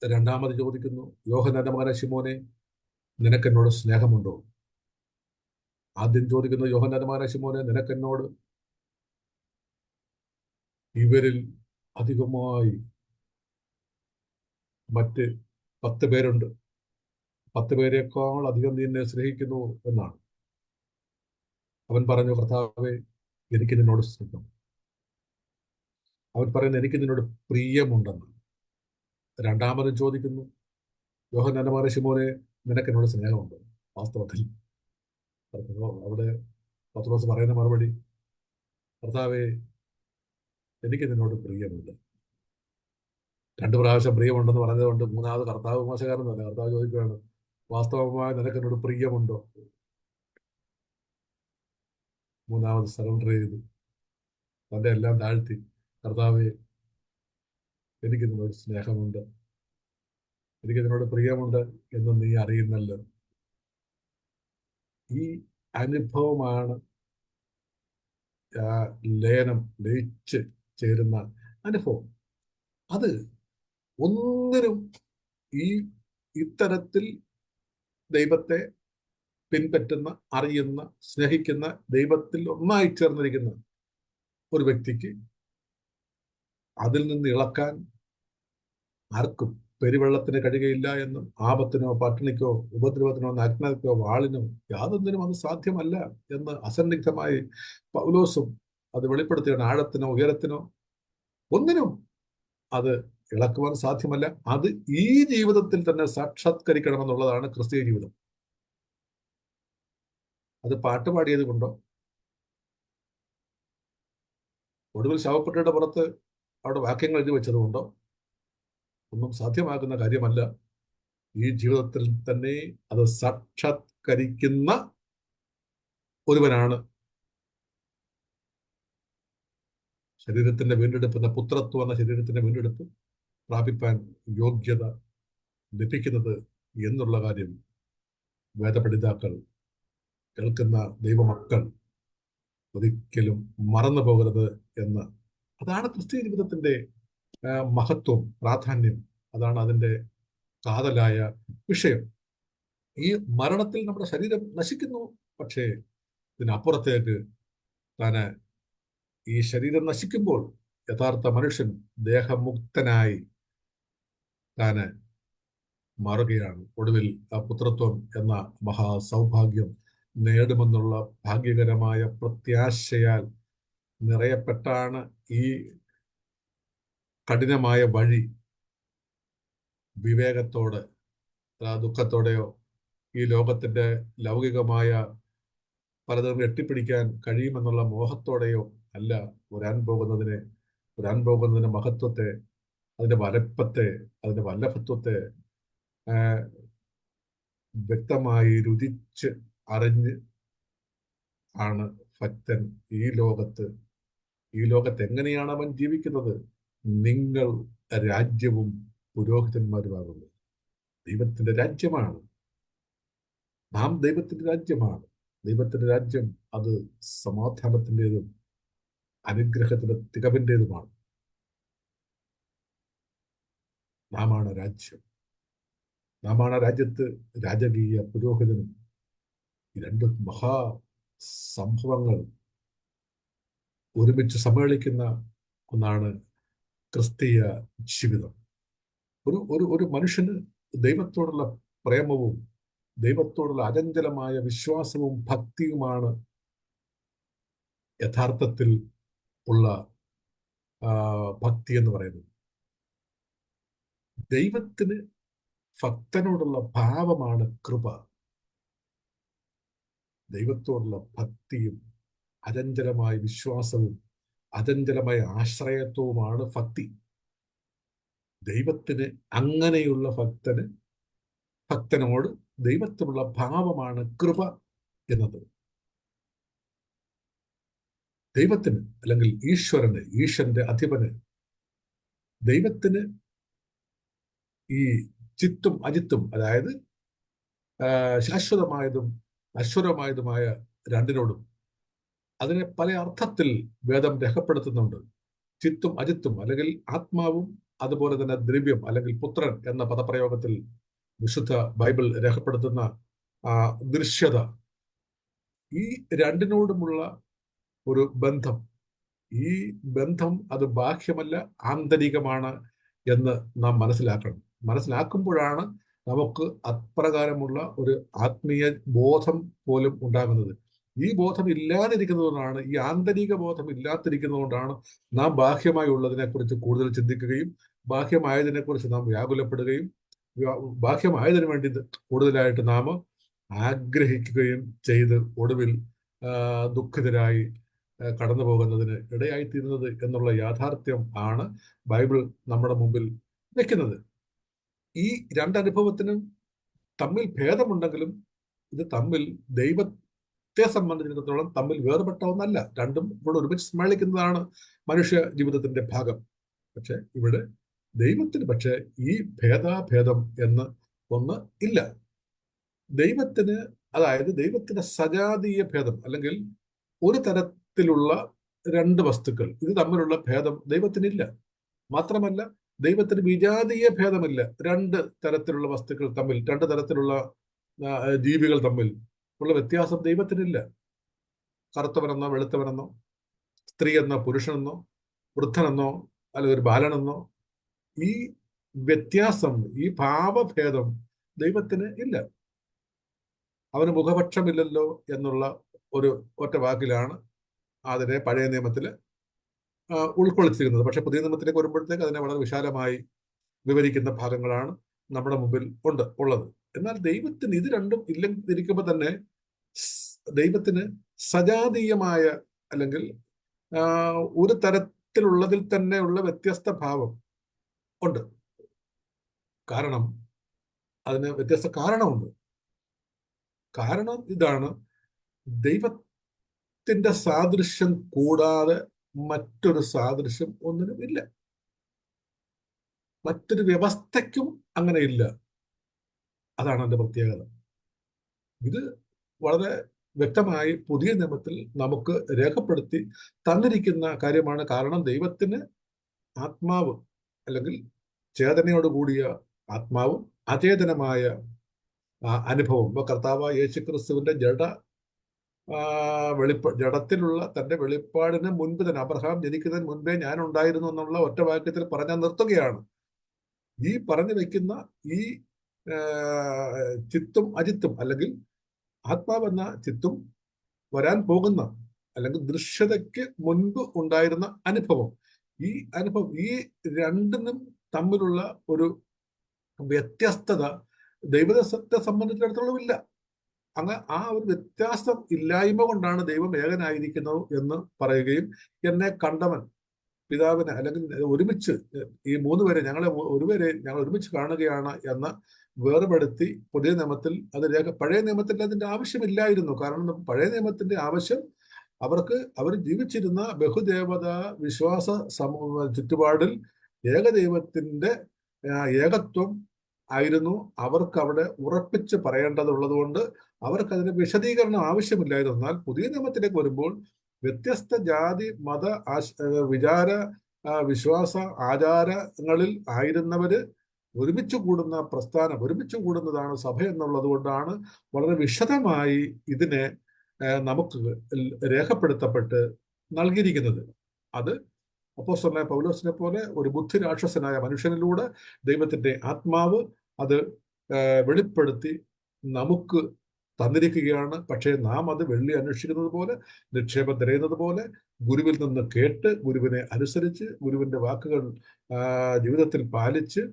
രണ്ടാമത് ചോദിക്കുന്നു, യോഹന്നാന്റെ മകനായ ശിമോനെ, നിനക്കെന്നോട് സ്നേഹമുണ്ടോ? ആദ്യം ചോദിക്കുന്നു, യോഹന്നാന്റെ മകനായ ശിമോനെ, നിനക്കെന്നോട് ഇവരിൽ അധികമായി മറ്റ് 10 പേരുണ്ട്, 10 പേരെക്കാൾ അധികം നീ എന്നെ സ്നേഹിക്കുന്നു എന്നാണ്. അവൻ പറഞ്ഞു, കർത്താവേ, എനിക്ക് നിന്നോട് സ്നേഹം. അവൻ പറയുന്നത്, എനിക്ക് നിന്നോട് പ്രിയമുണ്ടെന്ന്. രണ്ടാമതും ചോദിക്കുന്നു, യോഹന്നാന്റെ മകനായ ശിമോനെ, നിനക്ക് എന്നോട് സ്നേഹമുണ്ട്? വാസ്തവത്തിൽ അവിടെ പത്രോസ് പറയുന്ന മറുപടി, കർത്താവേ, എനിക്ക് നിന്നോട് പ്രിയമുണ്ട്. 2 പ്രാവശ്യം പ്രിയമുണ്ടെന്ന് പറഞ്ഞതുകൊണ്ട് മൂന്നാമത് കർത്താവ് മോശക്കാരനല്ല. കർത്താവ് ചോദിക്കുകയാണ്, വാസ്തവമായി നിനക്ക് എന്നോട് പ്രിയമുണ്ടോ? മൂന്നാമത് സറണ്ടർ ചെയ്തു, തന്റെ എല്ലാം താഴ്ത്തി, കർത്താവേ, എനിക്ക് നിന്നോട് സ്നേഹമുണ്ട്, എനിക്ക് നിന്നോട് പ്രിയമുണ്ട് എന്ന് നീ അറിയുന്നല്ലോ. ഈ അനുഭവമാണ് ആ ലയനം ലയിച്ച് ചേരുന്ന അനുഭവം, അത് ഒന്നിനും ഈ ഇത്തരത്തിൽ ദൈവത്തെ പിൻപറ്റുന്ന, അറിയുന്ന, സ്നേഹിക്കുന്ന, ദൈവത്തിൽ ഒന്നായി ചേർന്നിരിക്കുന്ന ഒരു വ്യക്തിക്ക് അതിൽ നിന്ന് ഇളക്കാൻ ആർക്കും പെരുവെള്ളത്തിന് കഴിയുകയില്ല എന്നും ആപത്തിനോ പട്ടിണിക്കോ ഉപദ്രവത്തിനോ നഗ്നതയ്ക്കോ വാളിനോ യാതൊന്നിനും അത് സാധ്യമല്ല എന്ന് അസന്നിഗ്ധമായി പൗലോസും അത് വെളിപ്പെടുത്തുകയാണ്. ആഴത്തിനോ ഉയരത്തിനോ ഒന്നിനും അത് ഇളക്കുവാൻ സാധ്യമല്ല. അത് ഈ ജീവിതത്തിൽ തന്നെ സാക്ഷാത്കരിക്കണമെന്നുള്ളതാണ് ക്രിസ്തീയ ജീവിതം. അത് പാട്ടുപാടിയത് കൊണ്ടോ ഒടുവിൽ ശവപ്പെട്ടിയുടെ പുറത്ത് അവിടെ വാക്യങ്ങൾ എഴുതി വെച്ചതുകൊണ്ടോ ഒന്നും സാധ്യമാകുന്ന കാര്യമല്ല. ഈ ജീവിതത്തിൽ തന്നെ അത് സാക്ഷാത്കരിക്കുന്ന ഒരുവനാണ് ശരീരത്തിന്റെ വീണ്ടെടുപ്പ് എന്ന പുത്രത്വം എന്ന ശരീരത്തിന്റെ വീണ്ടെടുപ്പ് പ്രാപിപ്പാൻ യോഗ്യത ലഭിക്കുന്നത് എന്നുള്ള കാര്യം വേദപണ്ഡിതാക്കൾ, കേൾക്കുന്ന ദൈവമക്കൾ ഒരിക്കലും മറന്നു പോകരുത് എന്ന്. അതാണ് ക്രിസ്തീയ ജീവിതത്തിന്റെ മഹത്വം, പ്രാധാന്യം. അതാണ് അതിന്റെ കാതലായ വിഷയം. ഈ മരണത്തിൽ നമ്മുടെ ശരീരം നശിക്കുന്നു, പക്ഷേ ഇതിനപ്പുറത്തേക്ക് താന് ഈ ശരീരം നശിക്കുമ്പോൾ യഥാർത്ഥ മനുഷ്യൻ ദേഹമുക്തനായി താന് മാറുകയാണ്. ഒടുവിൽ ആ പുത്രത്വം എന്ന മഹാസൗഭാഗ്യം നേടുമെന്നുള്ള ഭാഗ്യകരമായ പ്രത്യാശയാൽ നിറയപ്പെട്ടാണ് ഈ കഠിനമായ വഴി വിവേകത്തോടെ, ദുഃഖത്തോടെയോ ഈ ലോകത്തിന്റെ ലൗകികമായ പലതും എട്ടിപ്പിടിക്കാൻ കഴിയുമെന്നുള്ള മോഹത്തോടെയോ അല്ല വരാൻ പോകുന്നതിന്റെ മഹത്വത്തെ, അതിന്റെ വലപ്പത്തെ, അതിന്റെ വല്ലഭത്വത്തെ വ്യക്തമായി രുചിച്ച് അറിഞ്ഞ് ആണ് ഭക്തൻ ഈ ലോകത്ത് എങ്ങനെയാണ് അവൻ ജീവിക്കുന്നത്. നിങ്ങൾ രാജ്യവും പുരോഹിതന്മാരുമാകുന്നത് ദൈവത്തിന്റെ രാജ്യമാണ്. നാം ദൈവത്തിന്റെ രാജ്യമാണ്. ദൈവത്തിന്റെ രാജ്യം അത് സമാധാനത്തിൻ്റെതും അനുഗ്രഹത്തിന്റെ തികവിൻ്റെതുമാണ്. നാമാണ് രാജ്യം. നാമാണ് രാജ്യത്ത് രാജകീയ പുരോഹിതനും. ഈ രണ്ട് മഹാ സംഭവങ്ങൾ ഒരുമിച്ച് സമ്മേളിക്കുന്ന ഒന്നാണ് ക്രിസ്തീയ ജീവിതം. ഒരു മനുഷ്യന് ദൈവത്തോടുള്ള പ്രേമവും ദൈവത്തോടുള്ള അചഞ്ചലമായ വിശ്വാസവും ഭക്തിയുമാണ് യഥാർത്ഥത്തിൽ ഉള്ള ഭക്തി എന്ന് പറയുന്നത്. ദൈവത്തിന് ഭക്തനോടുള്ള ഭാവമാണ് കൃപ. ദൈവത്തോടുള്ള ഭക്തിയും അചഞ്ചലമായ വിശ്വാസവും അചഞ്ചലമായ ആശ്രയത്വവുമാണ് ഭക്തി. ദൈവത്തിന് അങ്ങനെയുള്ള ഭക്തനോട് ദൈവത്തിനുള്ള ഭാവമാണ് കൃപ എന്നത്. ദൈവത്തിന് അല്ലെങ്കിൽ ഈശ്വരന്റെ അധിപന്, ദൈവത്തിന് ഈ ചിത്തും അജിത്തും, അതായത് ശാശ്വതമായതും അശ്വരമായതുമായ രണ്ടിനോടും അതിനെ പല അർത്ഥത്തിൽ വേദം രേഖപ്പെടുത്തുന്നുണ്ട്. ചിത്തും അജിത്തും, അല്ലെങ്കിൽ ആത്മാവും അതുപോലെ തന്നെ ദ്രവ്യം അല്ലെങ്കിൽ പുത്രൻ എന്ന പദപ്രയോഗത്തിൽ വിശുദ്ധ ബൈബിൾ രേഖപ്പെടുത്തുന്ന ദൃശ്യത, ഈ രണ്ടിനോടുമുള്ള ഒരു ബന്ധം, ഈ ബന്ധം അത് ബാഹ്യമല്ല, ആന്തരികമാണ് എന്ന് നാം മനസ്സിലാക്കുമ്പോഴാണ് നമുക്ക് അപ്രകാരമുള്ള ഒരു ആത്മീയ ബോധം പോലും ഉണ്ടാകുന്നത്. ഈ ബോധം ഇല്ലാതിരിക്കുന്നതുകൊണ്ടാണ്, ഈ ആന്തരിക ബോധം ഇല്ലാതിരിക്കുന്നതുകൊണ്ടാണ് നാം ബാഹ്യമായി ഉള്ളതിനെ കുറിച്ച് കൂടുതൽ ചിന്തിക്കുകയും ബാഹ്യമായതിനെ കുറിച്ച് നാം വ്യാകുലപ്പെടുകയും ബാഹ്യമായതിനു വേണ്ടി കൂടുതലായിട്ട് നാം ആഗ്രഹിക്കുകയും ചെയ്ത് ഒടുവിൽ ദുഃഖിതരായി കടന്നു പോകുന്നതിന് ഇടയായിത്തീരുന്നത് എന്നുള്ള യാഥാർത്ഥ്യം ആണ് ബൈബിൾ നമ്മുടെ മുമ്പിൽ വെക്കുന്നത്. ഈ രണ്ടനുഭവത്തിനും തമ്മിൽ ഭേദമുണ്ടെങ്കിലും ഇത് തമ്മിൽ ദൈവത്തെ സംബന്ധിച്ചിടത്തോളം തമ്മിൽ വേർപെട്ട ഒന്നല്ല. രണ്ടും ഇവിടെ ഒരുമിച്ച് സമ്മേളിക്കുന്നതാണ് മനുഷ്യ ജീവിതത്തിന്റെ ഭാഗം. പക്ഷെ ഇവിടെ ദൈവത്തിന് പക്ഷെ ഈ ഭേദാഭേദം എന്ന് ഒന്ന് ഇല്ല. ദൈവത്തിന്, അതായത് ദൈവത്തിന്റെ സജാതീയ ഭേദം അല്ലെങ്കിൽ ഒരു തരത്തിലുള്ള രണ്ട് വസ്തുക്കൾ, ഇത് തമ്മിലുള്ള ഭേദം ദൈവത്തിനില്ല. മാത്രമല്ല, ദൈവത്തിന് വിജാതീയ ഭേദമില്ല. രണ്ട് തരത്തിലുള്ള വസ്തുക്കൾ തമ്മിൽ, രണ്ട് തരത്തിലുള്ള ജീവികൾ തമ്മിൽ ഉള്ള വ്യത്യാസം ദൈവത്തിനില്ല. കറുത്തവനെന്നോ വെളുത്തവനെന്നോ, സ്ത്രീ എന്നോ പുരുഷനെന്നോ, വൃദ്ധനെന്നോ അല്ലെങ്കിൽ ഒരു ബാലനെന്നോ, ഈ വ്യത്യാസം, ഈ ഭാവഭേദം ദൈവത്തിന് ഇല്ല. അവന് മുഖപക്ഷമില്ലല്ലോ എന്നുള്ള ഒരു ഒറ്റ വാക്കിലാണ് അതിനെ പഴയ നിയമത്തിൽ ഉൾക്കൊള്ളിച്ചിരുന്നത്. പക്ഷെ പുതിയ നിയമത്തിലേക്ക് വരുമ്പോഴത്തേക്ക് അതിനെ വളരെ വിശാലമായി വിവരിക്കുന്ന ഭാഗങ്ങളാണ് നമ്മുടെ മുമ്പിൽ ഉള്ളത്. എന്നാൽ ദൈവത്തിന് ഇത് രണ്ടും ഇരിക്കുമ്പോൾ തന്നെ ദൈവത്തിന് സജാതീയമായ അല്ലെങ്കിൽ ഒരു തരത്തിലുള്ളതിൽ തന്നെയുള്ള വ്യത്യസ്ത ഭാവം ഉണ്ട്. കാരണം അതിന് വ്യത്യസ്ത കാരണമുണ്ട്. കാരണം ഇതാണ്: ദൈവത്തിന്റെ സാദൃശ്യം കൂടാതെ മറ്റൊരു സാദൃശ്യം ഒന്നിനും ഇല്ല. മറ്റൊരു വ്യവസ്ഥയ്ക്കും അങ്ങനെ ഇല്ല. അതാണ് അതിന്റെ പ്രത്യേകത. ഇത് വളരെ വ്യക്തമായി പുതിയ നിയമത്തിൽ നമുക്ക് രേഖപ്പെടുത്തി തന്നിരിക്കുന്ന കാര്യമാണ്. കാരണം ദൈവത്തിന് ആത്മാവ് അല്ലെങ്കിൽ ചേതനയോട് കൂടിയ ആത്മാവും അചേതനമായ അനുഭവം. ഇപ്പൊ കർത്താവ് യേശുക്രിസ്തുവിന്റെ ജഡത്തിലുള്ള തന്റെ വെളിപ്പാടിന് മുൻപ് തന്നെ, അബ്രഹാം ജനിക്കുന്നതിന് മുൻപേ ഞാൻ ഉണ്ടായിരുന്നു എന്നുള്ള ഒറ്റ വാക്യത്തിൽ പറഞ്ഞാൽ നിർത്തുകയാണ്. ഈ പറഞ്ഞു വെക്കുന്ന ഈ ചിത്തും അജിത്തും, അല്ലെങ്കിൽ ആത്മാവെന്ന ചിത്തും വരാൻ പോകുന്ന അല്ലെങ്കിൽ ദൃശ്യതയ്ക്ക് മുൻപ് ഉണ്ടായിരുന്ന അനുഭവം, ഈ അനുഭവം, ഈ രണ്ടിനും തമ്മിലുള്ള ഒരു വ്യത്യസ്തത ദൈവത്തെ സംബന്ധിച്ചിടത്തോളം ഇല്ല. അങ്ങ് ആ ഒരു വ്യത്യാസം ഇല്ലായ്മ കൊണ്ടാണ് ദൈവം ഏകനായിരിക്കുന്നത് എന്ന് പറയുകയും, എന്നെ കണ്ടവൻ പിതാവിനെ അല്ലെങ്കിൽ ഒരുമിച്ച് ഈ മൂന്നുപേരെ ഞങ്ങളെ ഒരുമിച്ച് കാണുകയാണ് എന്ന് വേർപെടുത്തി പുതിയ നിയമത്തിൽ അത് പഴയ നിയമത്തിൽ അതിന്റെ ആവശ്യമില്ലായിരുന്നു. കാരണം പഴയ നിയമത്തിന്റെ ആവശ്യം അവർ ജീവിച്ചിരുന്ന ബഹുദേവത വിശ്വാസ ചുറ്റുപാടിൽ ഏകദൈവത്തിന്റെ ഏകത്വം ആയിരുന്നു അവർക്ക് അവിടെ ഉറപ്പിച്ച് പറയേണ്ടതുള്ളത് കൊണ്ട് അവർക്കതിന് വിശദീകരണം ആവശ്യമില്ലായിരുന്നു. എന്നാൽ പുതിയ നിയമത്തിലേക്ക് വരുമ്പോൾ വ്യത്യസ്ത ജാതി മത വിചാര വിശ്വാസ ആചാരങ്ങളിൽ ആയിരുന്നവര് ഒരുമിച്ച് കൂടുന്ന പ്രസ്ഥാനം, ഒരുമിച്ച് കൂടുന്നതാണ് സഭ എന്നുള്ളത് കൊണ്ടാണ് വളരെ വിശദമായി ഇതിനെ നമുക്ക് രേഖപ്പെടുത്തപ്പെട്ട് നൽകിയിരിക്കുന്നത്. അത് അപ്പോസ്തലനായ പൗലോസിനെ പോലെ ഒരു ബുദ്ധിരാക്ഷസനായ മനുഷ്യനിലൂടെ ദൈവത്തിന്റെ ആത്മാവ് അത് വെളിപ്പെടുത്തി നമുക്ക് തന്നിരിക്കുകയാണ്. പക്ഷേ നാം അത് വെള്ളി അന്വേഷിക്കുന്നത് പോലെ, നിക്ഷേപം തിരയുന്നത് പോലെ, ഗുരുവിൽ നിന്ന് കേട്ട് ഗുരുവിനെ അനുസരിച്ച് ഗുരുവിന്റെ വാക്കുകൾ ജീവിതത്തിൽ പാലിച്ച്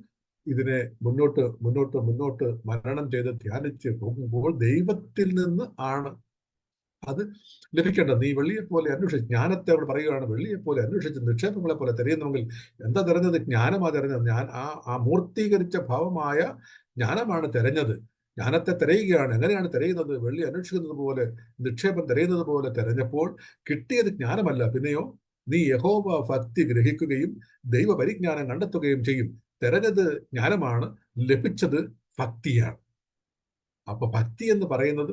ഇതിനെ മുന്നോട്ട് മനനം ചെയ്ത് ധ്യാനിച്ച് പോകുമ്പോൾ ദൈവത്തിൽ നിന്ന് ആണ് അത് ലഭിക്കേണ്ടത്. നീ വെള്ളിയെ പോലെ അന്വേഷിച്ച്, ജ്ഞാനത്തെ അവിടെ പറയുകയാണ്, വെള്ളിയെ പോലെ അന്വേഷിച്ച് നിക്ഷേപങ്ങളെ പോലെ തിരയുന്നെങ്കിൽ എന്താ തിരഞ്ഞത്? ജ്ഞാനമാ തിരഞ്ഞത്. ഞാൻ ആ മൂർത്തീകരിച്ച ഭാവമായ ജ്ഞാനമാണ് തിരഞ്ഞത്. ജ്ഞാനത്തെ തിരയുകയാണ്. എങ്ങനെയാണ് തിരയുന്നത്? വെള്ളി അന്വേഷിക്കുന്നത് പോലെ, നിക്ഷേപം തിരയുന്നത് പോലെ തിരഞ്ഞപ്പോൾ കിട്ടിയത് ജ്ഞാനമല്ല, പിന്നെയോ നീ യഹോവ ഭക്തി ഗ്രഹിക്കുകയും ദൈവ പരിജ്ഞാനം കണ്ടെത്തുകയും ചെയ്യും. തിരഞ്ഞത് ജ്ഞാനമാണ്, ലഭിച്ചത് ഭക്തിയാണ്. അപ്പൊ ഭക്തി എന്ന് പറയുന്നത്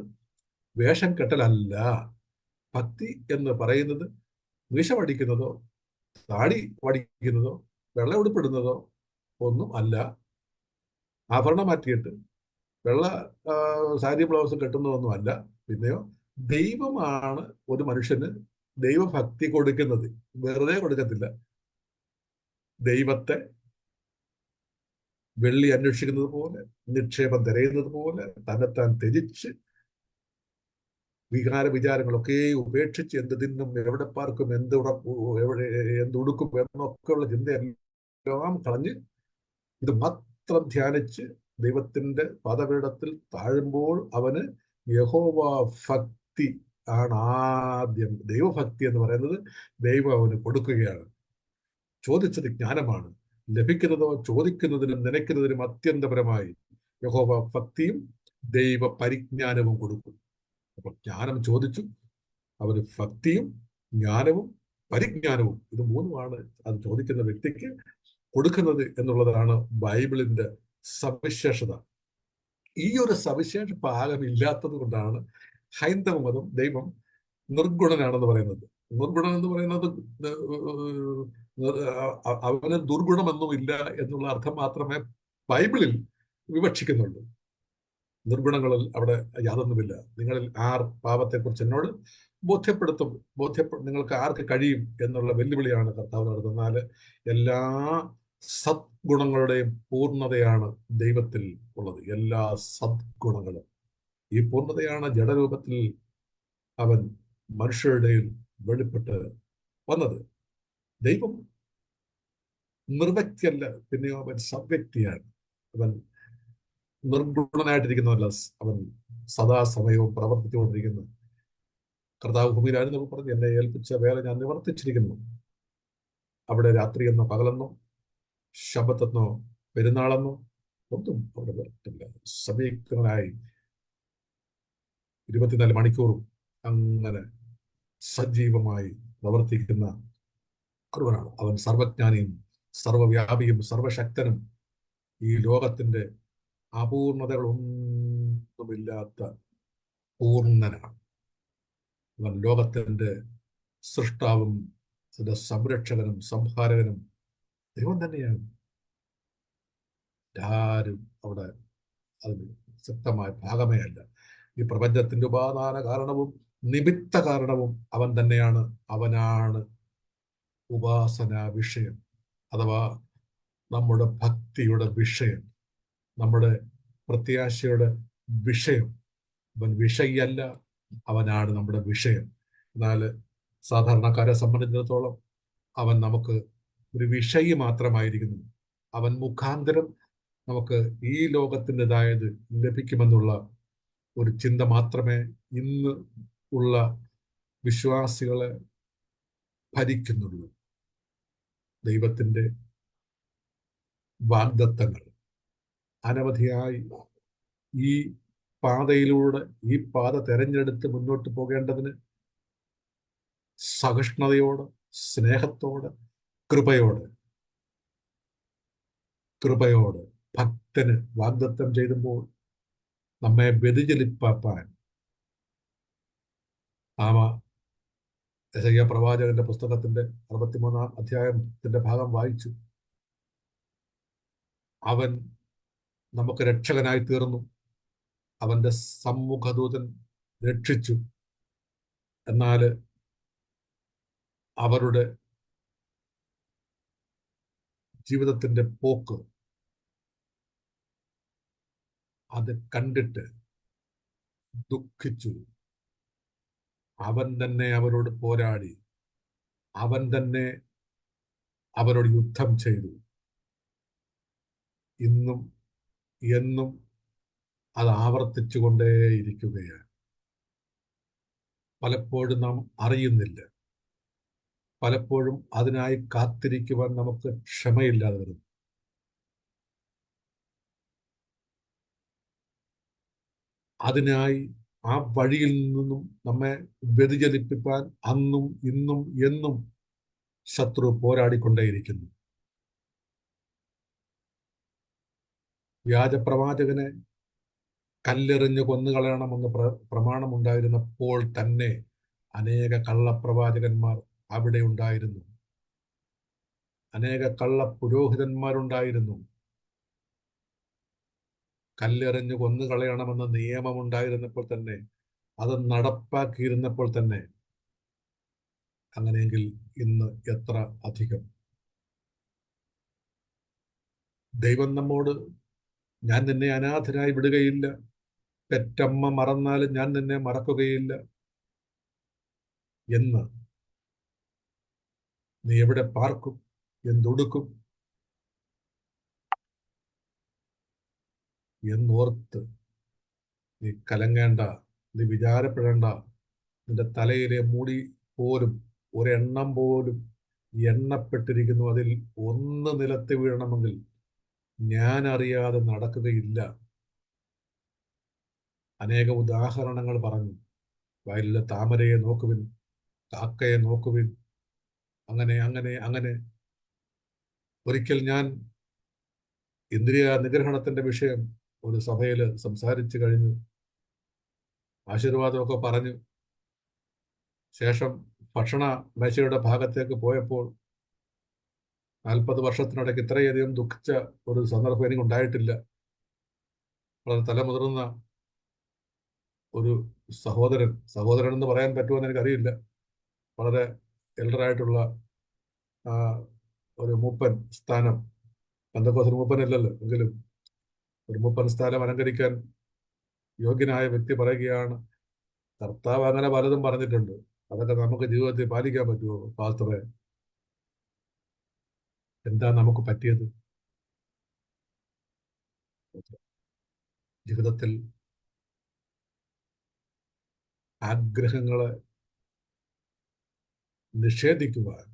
വേഷം കെട്ടലല്ല. ഭക്തി എന്ന് പറയുന്നത് മീശ വടിക്കുന്നതോ താടി വടിക്കുന്നതോ വെള്ള ഉടുപ്പിടുന്നതോ ഒന്നും അല്ല. ആഭരണം മാറ്റിയിട്ട് വെള്ള സാരി ബ്ലൗസ് കെട്ടുന്നതൊന്നും അല്ല. പിന്നെയോ ദൈവമാണ് ഒരു മനുഷ്യന് ദൈവഭക്തി കൊടുക്കുന്നത്. വെറുതെ കൊടുക്കത്തില്ല. ദൈവത്തെ വെള്ളി അന്വേഷിക്കുന്നത് പോലെ, നിക്ഷേപം തിരയുന്നത് പോലെ തന്നെത്താൻ ത്യജിച്ച് വിചാരങ്ങളൊക്കെ ഉപേക്ഷിച്ച് എന്ത് തിന്നും, എവിടെ പാർക്കും, എന്തുടുക്കും എന്നൊക്കെയുള്ള ചിന്തയെല്ലാം കളഞ്ഞ് ഇത് മാത്രം ധ്യാനിച്ച് ദൈവത്തിന്റെ പദപീഠത്തിൽ താഴുമ്പോൾ അവന് യഹോവ ഭക്തി ആണ് ആദ്യം. ദൈവഭക്തി എന്ന് പറയുന്നത് ദൈവം അവന് കൊടുക്കുകയാണ്. ചോദിച്ചത് ജ്ഞാനമാണ്, ലഭിക്കുന്നതോ ചോദിക്കുന്നതിനും നനയ്ക്കുന്നതിനും അത്യന്തപരമായി യഹോവ ഭക്തിയും ദൈവ പരിജ്ഞാനവും കൊടുക്കും. അപ്പൊ ജ്ഞാനം ചോദിച്ചു, അവന് ഭക്തിയും ജ്ഞാനവും പരിജ്ഞാനവും, ഇത് മൂന്നുമാണ് അത് ചോദിക്കുന്ന വ്യക്തിക്ക് കൊടുക്കുന്നത് എന്നുള്ളതാണ് ബൈബിളിന്റെ സവിശേഷത. ഈ ഒരു സവിശേഷ ഭാഗം ഇല്ലാത്തത് കൊണ്ടാണ് ഹൈന്ദവ മതം ദൈവം നിർഗുണനാണെന്ന് പറയുന്നത്. നിർഗുണം എന്ന് പറയുന്നത് അവന് ദുർഗുണമെന്നുമില്ല എന്നുള്ള അർത്ഥം മാത്രമേ ബൈബിളിൽ വിവക്ഷിക്കുന്നുള്ളൂ. നിർഗുണങ്ങളിൽ അവിടെ യാതൊന്നുമില്ല. നിങ്ങളിൽ ആർ പാപത്തെക്കുറിച്ച് എന്നോട് ബോധ്യപ്പെടുത്തും, നിങ്ങൾക്ക് ആർക്ക് കഴിയും എന്നുള്ള വെല്ലുവിളിയാണ് കർത്താവ് നടത്തുന്നത്. എന്നാൽ എല്ലാ സദ്ഗുണങ്ങളുടെയും പൂർണ്ണതയാണ് ദൈവത്തിൽ ഉള്ളത്. എല്ലാ സദ്ഗുണങ്ങളും, ഈ പൂർണ്ണതയാണ് ജഡരൂപത്തിൽ അവൻ മനുഷ്യരുടെ വെളിപ്പെട്ട് വന്നത്. ദൈവം നിർവ്യക്തിയല്ല, പിന്നെയോ അവൻ സവ്യക്തിയാണ്. അവൻ നിർഗുണനായിട്ടിരിക്കുന്നതല്ല, അവൻ സദാസമയവും പ്രവർത്തിച്ചുകൊണ്ടിരിക്കുന്നു. കർത്താവ് ഭൂമിയിലായിരുന്നു പറഞ്ഞു, എന്നെ ഏൽപ്പിച്ച വേല ഞാൻ നിവർത്തിച്ചിരിക്കുന്നു. അവിടെ രാത്രിയെന്നോ പകലെന്നോ ശബ്ബത്തെന്നോ പെരുന്നാളെന്നോ ഒന്നും അവിടെ വരത്തില്ല. സമീകൃതനായി 24 മണിക്കൂറും അങ്ങനെ സജീവമായി പ്രവർത്തിക്കുന്ന ഒരുവനാണ് അവൻ. സർവജ്ഞാനിയും സർവവ്യാപിയും സർവശക്തനും ഈ ലോകത്തിന്റെ അപൂർണതകളൊന്നുമില്ലാത്ത പൂർണ്ണനാണ്. അവൻ ലോകത്തിന്റെ സൃഷ്ടാവും അതിന്റെ സംരക്ഷകനും സംഹാരകനും ദൈവം തന്നെയാണ്. ആരും അവിടെ അതിന് ശക്തമായ ഭാഗമേ അല്ല. ഈ പ്രപഞ്ചത്തിന്റെ ഉപാദാന കാരണവും നിമിത്ത കാരണവും അവൻ തന്നെയാണ്. അവനാണ് ഉപാസന വിഷയം, അഥവാ നമ്മുടെ ഭക്തിയുടെ വിഷയം, നമ്മുടെ പ്രത്യാശയുടെ വിഷയം. അവൻ വിഷയല്ല, അവനാണ് നമ്മുടെ വിഷയം. എന്നാൽ സാധാരണക്കാരെ സംബന്ധിച്ചിടത്തോളം അവൻ നമുക്ക് ഒരു വിഷയി മാത്രമായിരിക്കുന്നു. അവൻ മുഖാന്തരം നമുക്ക് ഈ ലോകത്തിൻ്റെതായത് ലഭിക്കുമെന്നുള്ള ഒരു ചിന്ത മാത്രമേ ഇന്ന് ഉള്ള വിശ്വാസികളെ ഭരിക്കുന്നുള്ളൂ. ദൈവത്തിൻ്റെ വാഗ്ദത്തങ്ങൾ അനവധിയായി ഈ പാതയിലൂടെ, ഈ പാത തെരഞ്ഞെടുത്ത് മുന്നോട്ട് പോകേണ്ടതിന് സഹിഷ്ണുതയോടെ, സ്നേഹത്തോടെ, കൃപയോടെ ഭക്തന് വാഗ്ദത്തം ചെയ്തുമ്പോൾ നമ്മെ വ്യതിചലിപ്പാൻ യെശയ്യാ പ്രവാചകന്റെ പുസ്തകത്തിന്റെ 63-ാം അധ്യായത്തിന്റെ ഭാഗം വായിച്ചു. അവൻ നമുക്ക് രക്ഷകനായി തീർന്നു, അവന്റെ സമ്മുഖദൂതൻ രക്ഷിച്ചു. എന്നാൽ അവരുടെ ജീവിതത്തിന്റെ പോക്ക് അത് കണ്ടിട്ട് ദുഃഖിച്ചു. അവൻ തന്നെ അവരോട് പോരാടി, അവൻ തന്നെ അവരോട് യുദ്ധം ചെയ്തു. ഇന്നും എന്നും അത് ആവർത്തിച്ചുകൊണ്ടേയിരിക്കുകയാണ്. പലപ്പോഴും നാം അറിയുന്നില്ല, പലപ്പോഴും അതിനായി കാത്തിരിക്കുവാൻ നമുക്ക് ക്ഷമയില്ലാതെ വരുന്നു. അതിനായി ആ വഴിയിൽ നിന്നും നമ്മെ വ്യതിചലിപ്പിക്കാൻ അന്നും ഇന്നും എന്നും ശത്രു പോരാടിക്കൊണ്ടേയിരിക്കുന്നു. വ്യാജപ്രവാചകനെ കല്ലെറിഞ്ഞ് കൊന്നുകളയണമെന്ന് പ്രമാണമുണ്ടായിരുന്നപ്പോൾ തന്നെ അനേക കള്ളപ്രവാചകന്മാർ അവിടെ ഉണ്ടായിരുന്നു. അനേക കള്ള പുരോഹിതന്മാരുണ്ടായിരുന്നു. കല്ലെറിഞ്ഞ് കൊന്നുകളയണമെന്ന നിയമമുണ്ടായിരുന്നപ്പോൾ തന്നെ, അത് നടപ്പാക്കിയിരുന്നപ്പോൾ തന്നെ, അങ്ങനെയെങ്കിൽ ഇന്ന് എത്ര അധികം. ദൈവം നമ്മോട്, ഞാൻ നിന്നെ അനാഥനായി വിടുകയില്ല, പെറ്റമ്മ മറന്നാലും ഞാൻ നിന്നെ മറക്കുകയില്ല എന്ന്, നീ എവിടെ പാർക്കും, എന്തൊടുക്കും എന്നോർത്ത് നീ കലങ്ങേണ്ട, നീ വിചാരപ്പെടേണ്ട. നിന്റെ തലയിലെ മുടി പോലും ഒരെണ്ണം പോലും എണ്ണപ്പെട്ടിരിക്കുന്നു. അതിൽ ഒന്ന് നിലത്ത് വീഴണമെങ്കിൽ ഞാൻ അറിയാതെ നടക്കുകയില്ല. അനേക ഉദാഹരണങ്ങൾ പറഞ്ഞു. വയലിലെ താമരയെ നോക്കുവിൻ, കാക്കയെ നോക്കുവിൻ, അങ്ങനെ അങ്ങനെ അങ്ങനെ. ഒരിക്കൽ ഞാൻ ഇന്ദ്രിയ നിഗ്രഹണത്തിന്റെ വിഷയം ഒരു സഭയിൽ സംസാരിച്ചു കഴിഞ്ഞു, ആശീർവാദമൊക്കെ പറഞ്ഞു. ശേഷം ഭക്ഷണ മേശയുടെ ഭാഗത്തേക്ക് പോയപ്പോൾ 40 വർഷത്തിനിടയ്ക്ക് ഇത്രയധികം ദുഃഖിച്ച ഒരു സന്ദർഭം എനിക്ക് ഉണ്ടായിട്ടില്ല. വളരെ തലമുതിർന്ന ഒരു സഹോദരൻ എന്ന് പറയാൻ പറ്റുമെന്ന് എനിക്കറിയില്ല. വളരെ എൽഡറായിട്ടുള്ള ഒരു മൂപ്പൻ സ്ഥാനം, പെന്തക്കോസ്തിൽ മൂപ്പനല്ലല്ലോ, എങ്കിലും ഒരു മൂപ്പൻ സ്ഥാനം അലങ്കരിക്കാൻ യോഗ്യനായ വ്യക്തി പറയുകയാണ്, കർത്താവ് അങ്ങനെ പലതും പറഞ്ഞിട്ടുണ്ട്, അതൊക്കെ നമുക്ക് ജീവിതത്തിൽ പാലിക്കാൻ പറ്റുമോ പാസ്റ്ററെ? എന്താ നമുക്ക് പറ്റിയത്? ജീവിതത്തിൽ ആഗ്രഹങ്ങളെ നിഷേധിക്കുവാൻ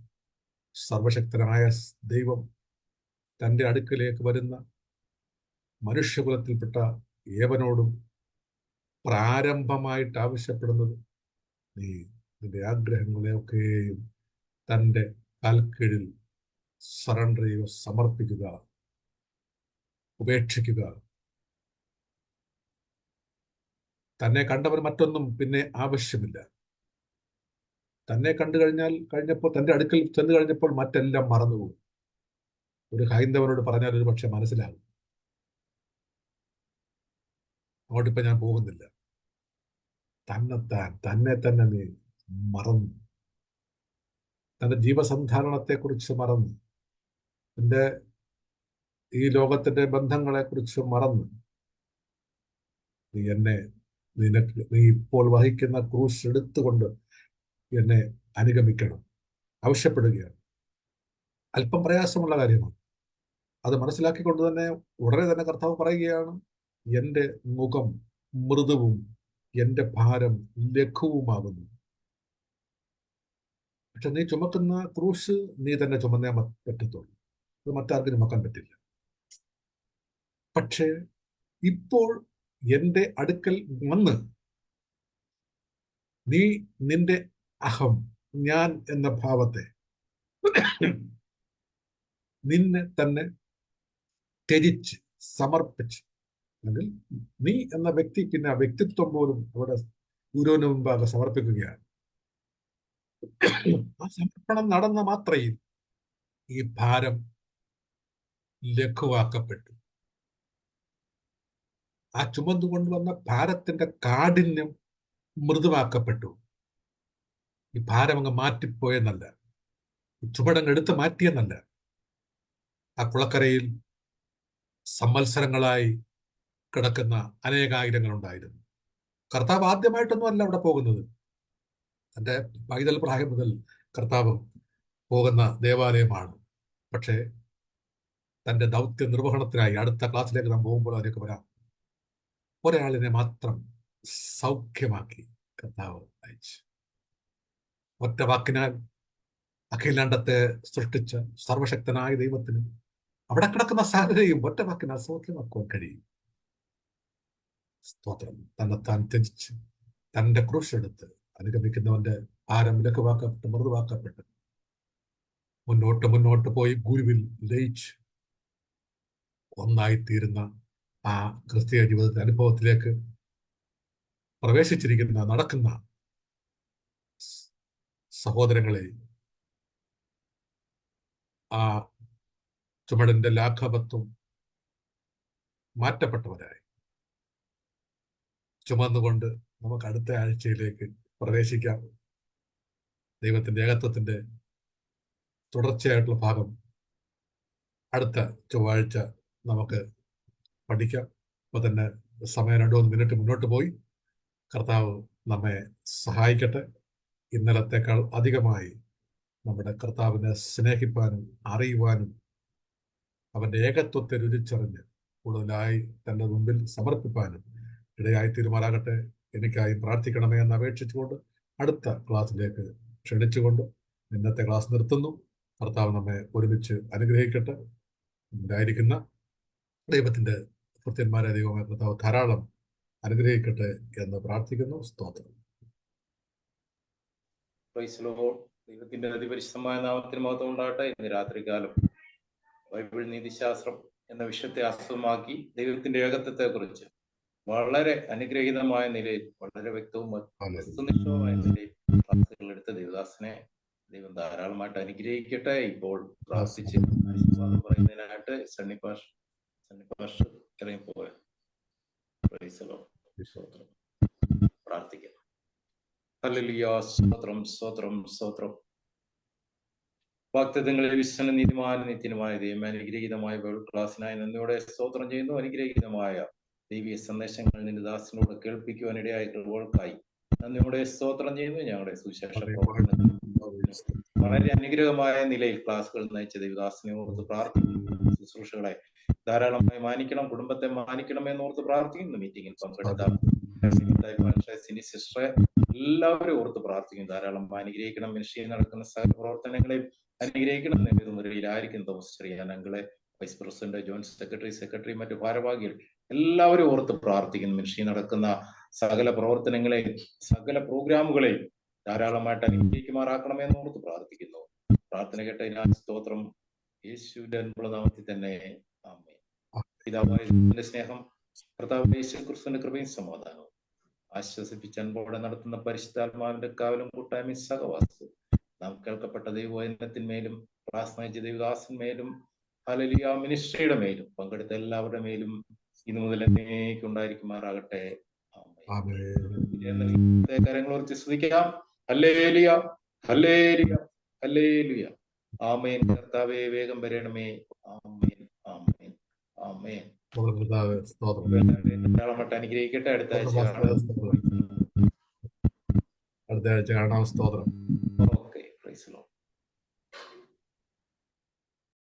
സർവശക്തനായ ദൈവം തൻ്റെ അടുക്കലേക്ക് വരുന്ന മനുഷ്യകുലത്തിൽപ്പെട്ട ഏവനോടും പ്രാരംഭമായിട്ട് ആവശ്യപ്പെടുന്നത്, നീ നിന്റെ ആഗ്രഹങ്ങളെയൊക്കെയും തൻ്റെ കാൽക്കീഴിൽ സറണ്ടർ ചെയ്യുക, സമർപ്പിക്കുക, ഉപേക്ഷിക്കുക. തന്നെ കണ്ടവർ മറ്റൊന്നും പിന്നെ ആവശ്യമില്ല. തന്നെ കഴിഞ്ഞപ്പോൾ തൻ്റെ അടുക്കൽ ചെന്ന് കഴിഞ്ഞപ്പോൾ മറ്റെല്ലാം മറന്നുപോകും. ഒരു ഹൈന്ദവനോട് പറഞ്ഞാൽ ഒരു പക്ഷെ മനസ്സിലാകും. അങ്ങോട്ടിപ്പോ ഞാൻ പോകുന്നില്ല. തന്നെ തന്നെ നീ മറന്നു. തന്റെ ജീവസന്ധാരണത്തെക്കുറിച്ച് മറന്നു. തന്റെ ഈ ലോകത്തിന്റെ ബന്ധങ്ങളെക്കുറിച്ച് മറന്നു. നീ ഇപ്പോൾ വഹിക്കുന്ന ക്രൂശ് എടുത്തുകൊണ്ട് എന്നെ അനുഗമിക്കണം ആവശ്യപ്പെടുകയാണ്. അല്പം പ്രയാസമുള്ള കാര്യമാണ്. അത് മനസ്സിലാക്കിക്കൊണ്ട് തന്നെ ഉടനെ തന്നെ കർത്താവ് പറയുകയാണ്, എൻ്റെ മുഖം മൃദുവും എൻ്റെ ഭാരം ലഘുവുമാകുന്നു. പക്ഷെ നീ ചുമക്കുന്ന ക്രൂശ് നീ തന്നെ ചുമന്നേ പറ്റത്തുള്ളൂ. അത് മറ്റാർക്കും ചുമക്കാൻ പറ്റില്ല. പക്ഷേ ഇപ്പോൾ എൻ്റെ അടുക്കൽ വന്ന് നീ നിന്റെ അഹം, ഞാൻ എന്ന ഭാവത്തെ, നിന്നെ തന്നെ ത്യജിച്ച് സമർപ്പിച്ച്, അല്ലെങ്കിൽ നീ എന്ന വ്യക്തി, പിന്നെ ആ വ്യക്തിത്വം പോലും അവിടെ ഗുരുവിന് മുമ്പാകെ സമർപ്പിക്കുകയാണ്. ആ സമർപ്പണം നടന്ന മാത്രയിൽ ഈ ഭാരം ലഘുവാക്കപ്പെട്ടു. ആ ചുമന്നു കൊണ്ടുവന്ന ഭാരത്തിന്റെ കാഠിന്യം മൃദുവാക്കപ്പെട്ടു. ഈ ഭാരം അങ്ങ് മാറ്റിപ്പോയെന്നല്ല, ചുമടങ്ങ് എടുത്ത് മാറ്റിയെന്നല്ല. ആ കുളക്കരയിൽ സംവത്സരങ്ങളായി കിടക്കുന്ന അനേകായിരങ്ങൾ ഉണ്ടായിരുന്നു. കർത്താവ് ആദ്യമായിട്ടൊന്നും അല്ല അവിടെ പോകുന്നത്. തന്റെ പൈതൽ പ്രായം മുതൽ കർത്താവ് പോകുന്ന ദേവാലയമാണ്. പക്ഷേ തന്റെ ദൗത്യ നിർവഹണത്തിനായി അടുത്ത ക്ലാസ്സിലേക്ക് നാം പോകുമ്പോൾ അതിലേക്ക് വരാം. ഒരാളിനെ മാത്രം സൗഖ്യമാക്കി കർത്താവ് അയച്ചു. ഒറ്റ വാക്കിനാൽ അഖിലാണ്ടത്തെ സൃഷ്ടിച്ച സർവശക്തനായ ദൈവത്തിന് അവിടെ കിടക്കുന്ന സകലരെയും ഒറ്റ വാക്കിനാൽ സൗഖ്യമാക്കുവാൻ കഴിയും. സ്തോത്രം. തന്നെത്താൻ ത്യജിച്ച് തന്റെ ക്രൂശെടുത്ത് അനുഗമിക്കുന്നവന്റെ ഭാരം ലഘുവാക്കപ്പെട്ട് മൃദുവാക്കപ്പെട്ട് മുന്നോട്ട് പോയി ഗുരുവിൽ ലയിച്ച് ഒന്നായിത്തീരുന്ന ആ ക്രിസ്തീയ ജീവിതത്തിന്റെ അനുഭവത്തിലേക്ക് പ്രവേശിച്ചിരിക്കുന്ന നടക്കുന്ന സഹോദരങ്ങളെ, ആ ചുമടിന്റെ ലാഘവത്വം മാറ്റപ്പെട്ടവരായി ചുമന്നുകൊണ്ട് നമുക്ക് അടുത്ത ആഴ്ചയിലേക്ക് പ്രവേശിക്കാം. ദൈവത്തിന്റെ ഏകത്വത്തിന്റെ തുടർച്ചയായിട്ടുള്ള ഭാഗം അടുത്ത ചൊവ്വാഴ്ച നമുക്ക് പഠിക്കാം. അപ്പൊ തന്നെ സമയം 2-3 മിനിറ്റ് മുന്നോട്ട് പോയി. കർത്താവ് നമ്മെ സഹായിക്കട്ടെ. ഇന്നലത്തേക്കാൾ അധികമായി നമ്മുടെ കർത്താവിനെ സ്നേഹിപ്പാനും അറിയുവാനും അവന്റെ ഏകത്വത്തെ രുചിച്ചറിഞ്ഞ് കൂടുതലായി തന്റെ മുമ്പിൽ സമർപ്പിപ്പാനും ഇടയായി തീരുമാനാകട്ടെ. എനിക്കായി പ്രാർത്ഥിക്കണമേ എന്ന് അപേക്ഷിച്ചുകൊണ്ട് അടുത്ത ക്ലാസ്സിലേക്ക് ക്ഷണിച്ചുകൊണ്ട് ഇന്നത്തെ ക്ലാസ് നിർത്തുന്നു. കർത്താവ് നമ്മെ ഒരുമിച്ച് അനുഗ്രഹിക്കട്ടെ. ഉണ്ടായിരിക്കുന്ന ദൈവത്തിന്റെ ഭൃത്യന്മാരെ ദൈവമായ കർത്താവ് ധാരാളം അനുഗ്രഹിക്കട്ടെ എന്ന് പ്രാർത്ഥിക്കുന്നു. സ്തോത്രം. ദൈവത്തിന്റെ അതിപരിശുദ്ധമായ നാമത്തിന് മഹത്വം ഉണ്ടാകട്ടെ. ഇന്ന് രാത്രികാലം ബൈബിൾ നീതിശാസ്ത്രം എന്ന വിഷയത്തെ ആസ്പദമാക്കി ദൈവത്തിന്റെ ഏകത്വത്തെ കുറിച്ച് വളരെ അനുഗ്രഹീതമായ നിലയിൽ, വളരെ വ്യക്തവും വസ്തുനിഷ്ഠവുമായ നിലയിൽ എടുത്ത ദേവദാസനെ ദൈവം ധാരാളമായിട്ട് അനുഗ്രഹിക്കട്ടെ. ഇപ്പോൾ പ്രാർത്ഥിച്ച് ആശീർവാദം പറയുന്നതിനായിട്ട് സണ്ണിപ്പാഷ് ഇറങ്ങിപ്പോയ പ്രാർത്ഥിക്കാം. ഹല്ലേലൂയ. സ്തോത്രം സ്തോത്രം സ്തോത്രം. വാഗ്ദത്തങ്ങളിൽ വിശ്വന നീതിമാന നിത്യനുമായ ദൈവം അനുഗ്രഹീതമായ ബൈബിൾ ക്ലാസ്സിനായി നന്ദിയോടെ സ്തോത്രം ചെയ്യുന്നു. അനുഗ്രഹീതമായ ദൈവീയ സന്ദേശങ്ങൾ നിന്റെ ദാസനോട് കേൾപ്പിക്കുവാനിടയായ കൃപകൾക്കായി നന്ദിയോടെ സ്തോത്രം ചെയ്യുന്നു. ഞങ്ങളുടെ സുവിശേഷ പ്രവർത്തനത്തിൽ വളരെ അനുഗ്രഹമായ നിലയിൽ ക്ലാസ്സുകൾ നയിച്ച ദൈവദാസനെ ഓർത്ത് പ്രാർത്ഥിക്കുന്നു. ശുശ്രൂഷകളെ ധാരാളമായി മാനിക്കണം, കുടുംബത്തെ മാനിക്കണമെന്ന് ഓർത്ത് പ്രാർത്ഥിക്കുന്നു. മീറ്റിംഗിൽ പങ്കെടുത്ത സിസ്റ്ററെ എല്ലാവരും ഓർത്ത് പ്രാർത്ഥിക്കുന്നു. ധാരാളം അനുഗ്രഹിക്കണം. മിനിസ്ട്രിയിൽ നടക്കുന്ന സകല പ്രവർത്തനങ്ങളെയും അനുഗ്രഹിക്കണം. നേതൃനിരയിലായിരിക്കും തോമസ് ചെറിയാൻ അങ്കിളെ, വൈസ് പ്രസിഡന്റ്, ജോയിന്റ് സെക്രട്ടറി, മറ്റു ഭാരവാഹികൾ എല്ലാവരും ഓർത്ത് പ്രാർത്ഥിക്കുന്നു. മിനിസ്ട്രിയിൽ നടക്കുന്ന സകല പ്രവർത്തനങ്ങളെയും സകല പ്രോഗ്രാമുകളെയും ധാരാളമായിട്ട് അനുഗ്രഹിക്കുമാറാക്കണമെന്ന് ഓർത്ത് പ്രാർത്ഥിക്കുന്നു. പ്രാർത്ഥന കേട്ട ഞാൻ സ്തോത്രം. യേശുവിന്റെ നാമത്തിൽ തന്നെ ആമേൻ. പിതാവായ ദൈവത്തിന്റെ സ്നേഹം, കർത്താവായ യേശു ക്രിസ്തുവിന്റെ കൃപയും സമാധാനവും ആശ്വസിപ്പിച്ച് അൻപോടെ നടത്തുന്ന പരിശുദ്ധാത്മാവിന്റെ കാവലും കൂട്ടായ്മയും സഹവാസവും നാം കേൾക്കപ്പെട്ട ദൈവവചനത്തിന്മേലും പ്രാർത്ഥന ദൈവദാസന്മേലും ഹല്ലേലൂയ മിനിസ്ട്രിയുടെ മേലും പങ്കെടുത്ത എല്ലാവരുടെ മേലും ഇന്നു മുതൽ എന്നേക്കുണ്ടായിരിക്കുമാറാകട്ടെ. കാര്യങ്ങൾ ഓർത്ത് സ്തുതിക്കാം. Hallelujah hallelujah hallelujah. ആമേൻ. കർത്താവേ വേഗം വരണമേ. ആമേൻ ആമേൻ ആമേൻ. ധാരാളമായിട്ട് അനുഗ്രഹിക്കട്ടെ. അടുത്ത ആഴ്ച കാണാം. സ്തോത്രം.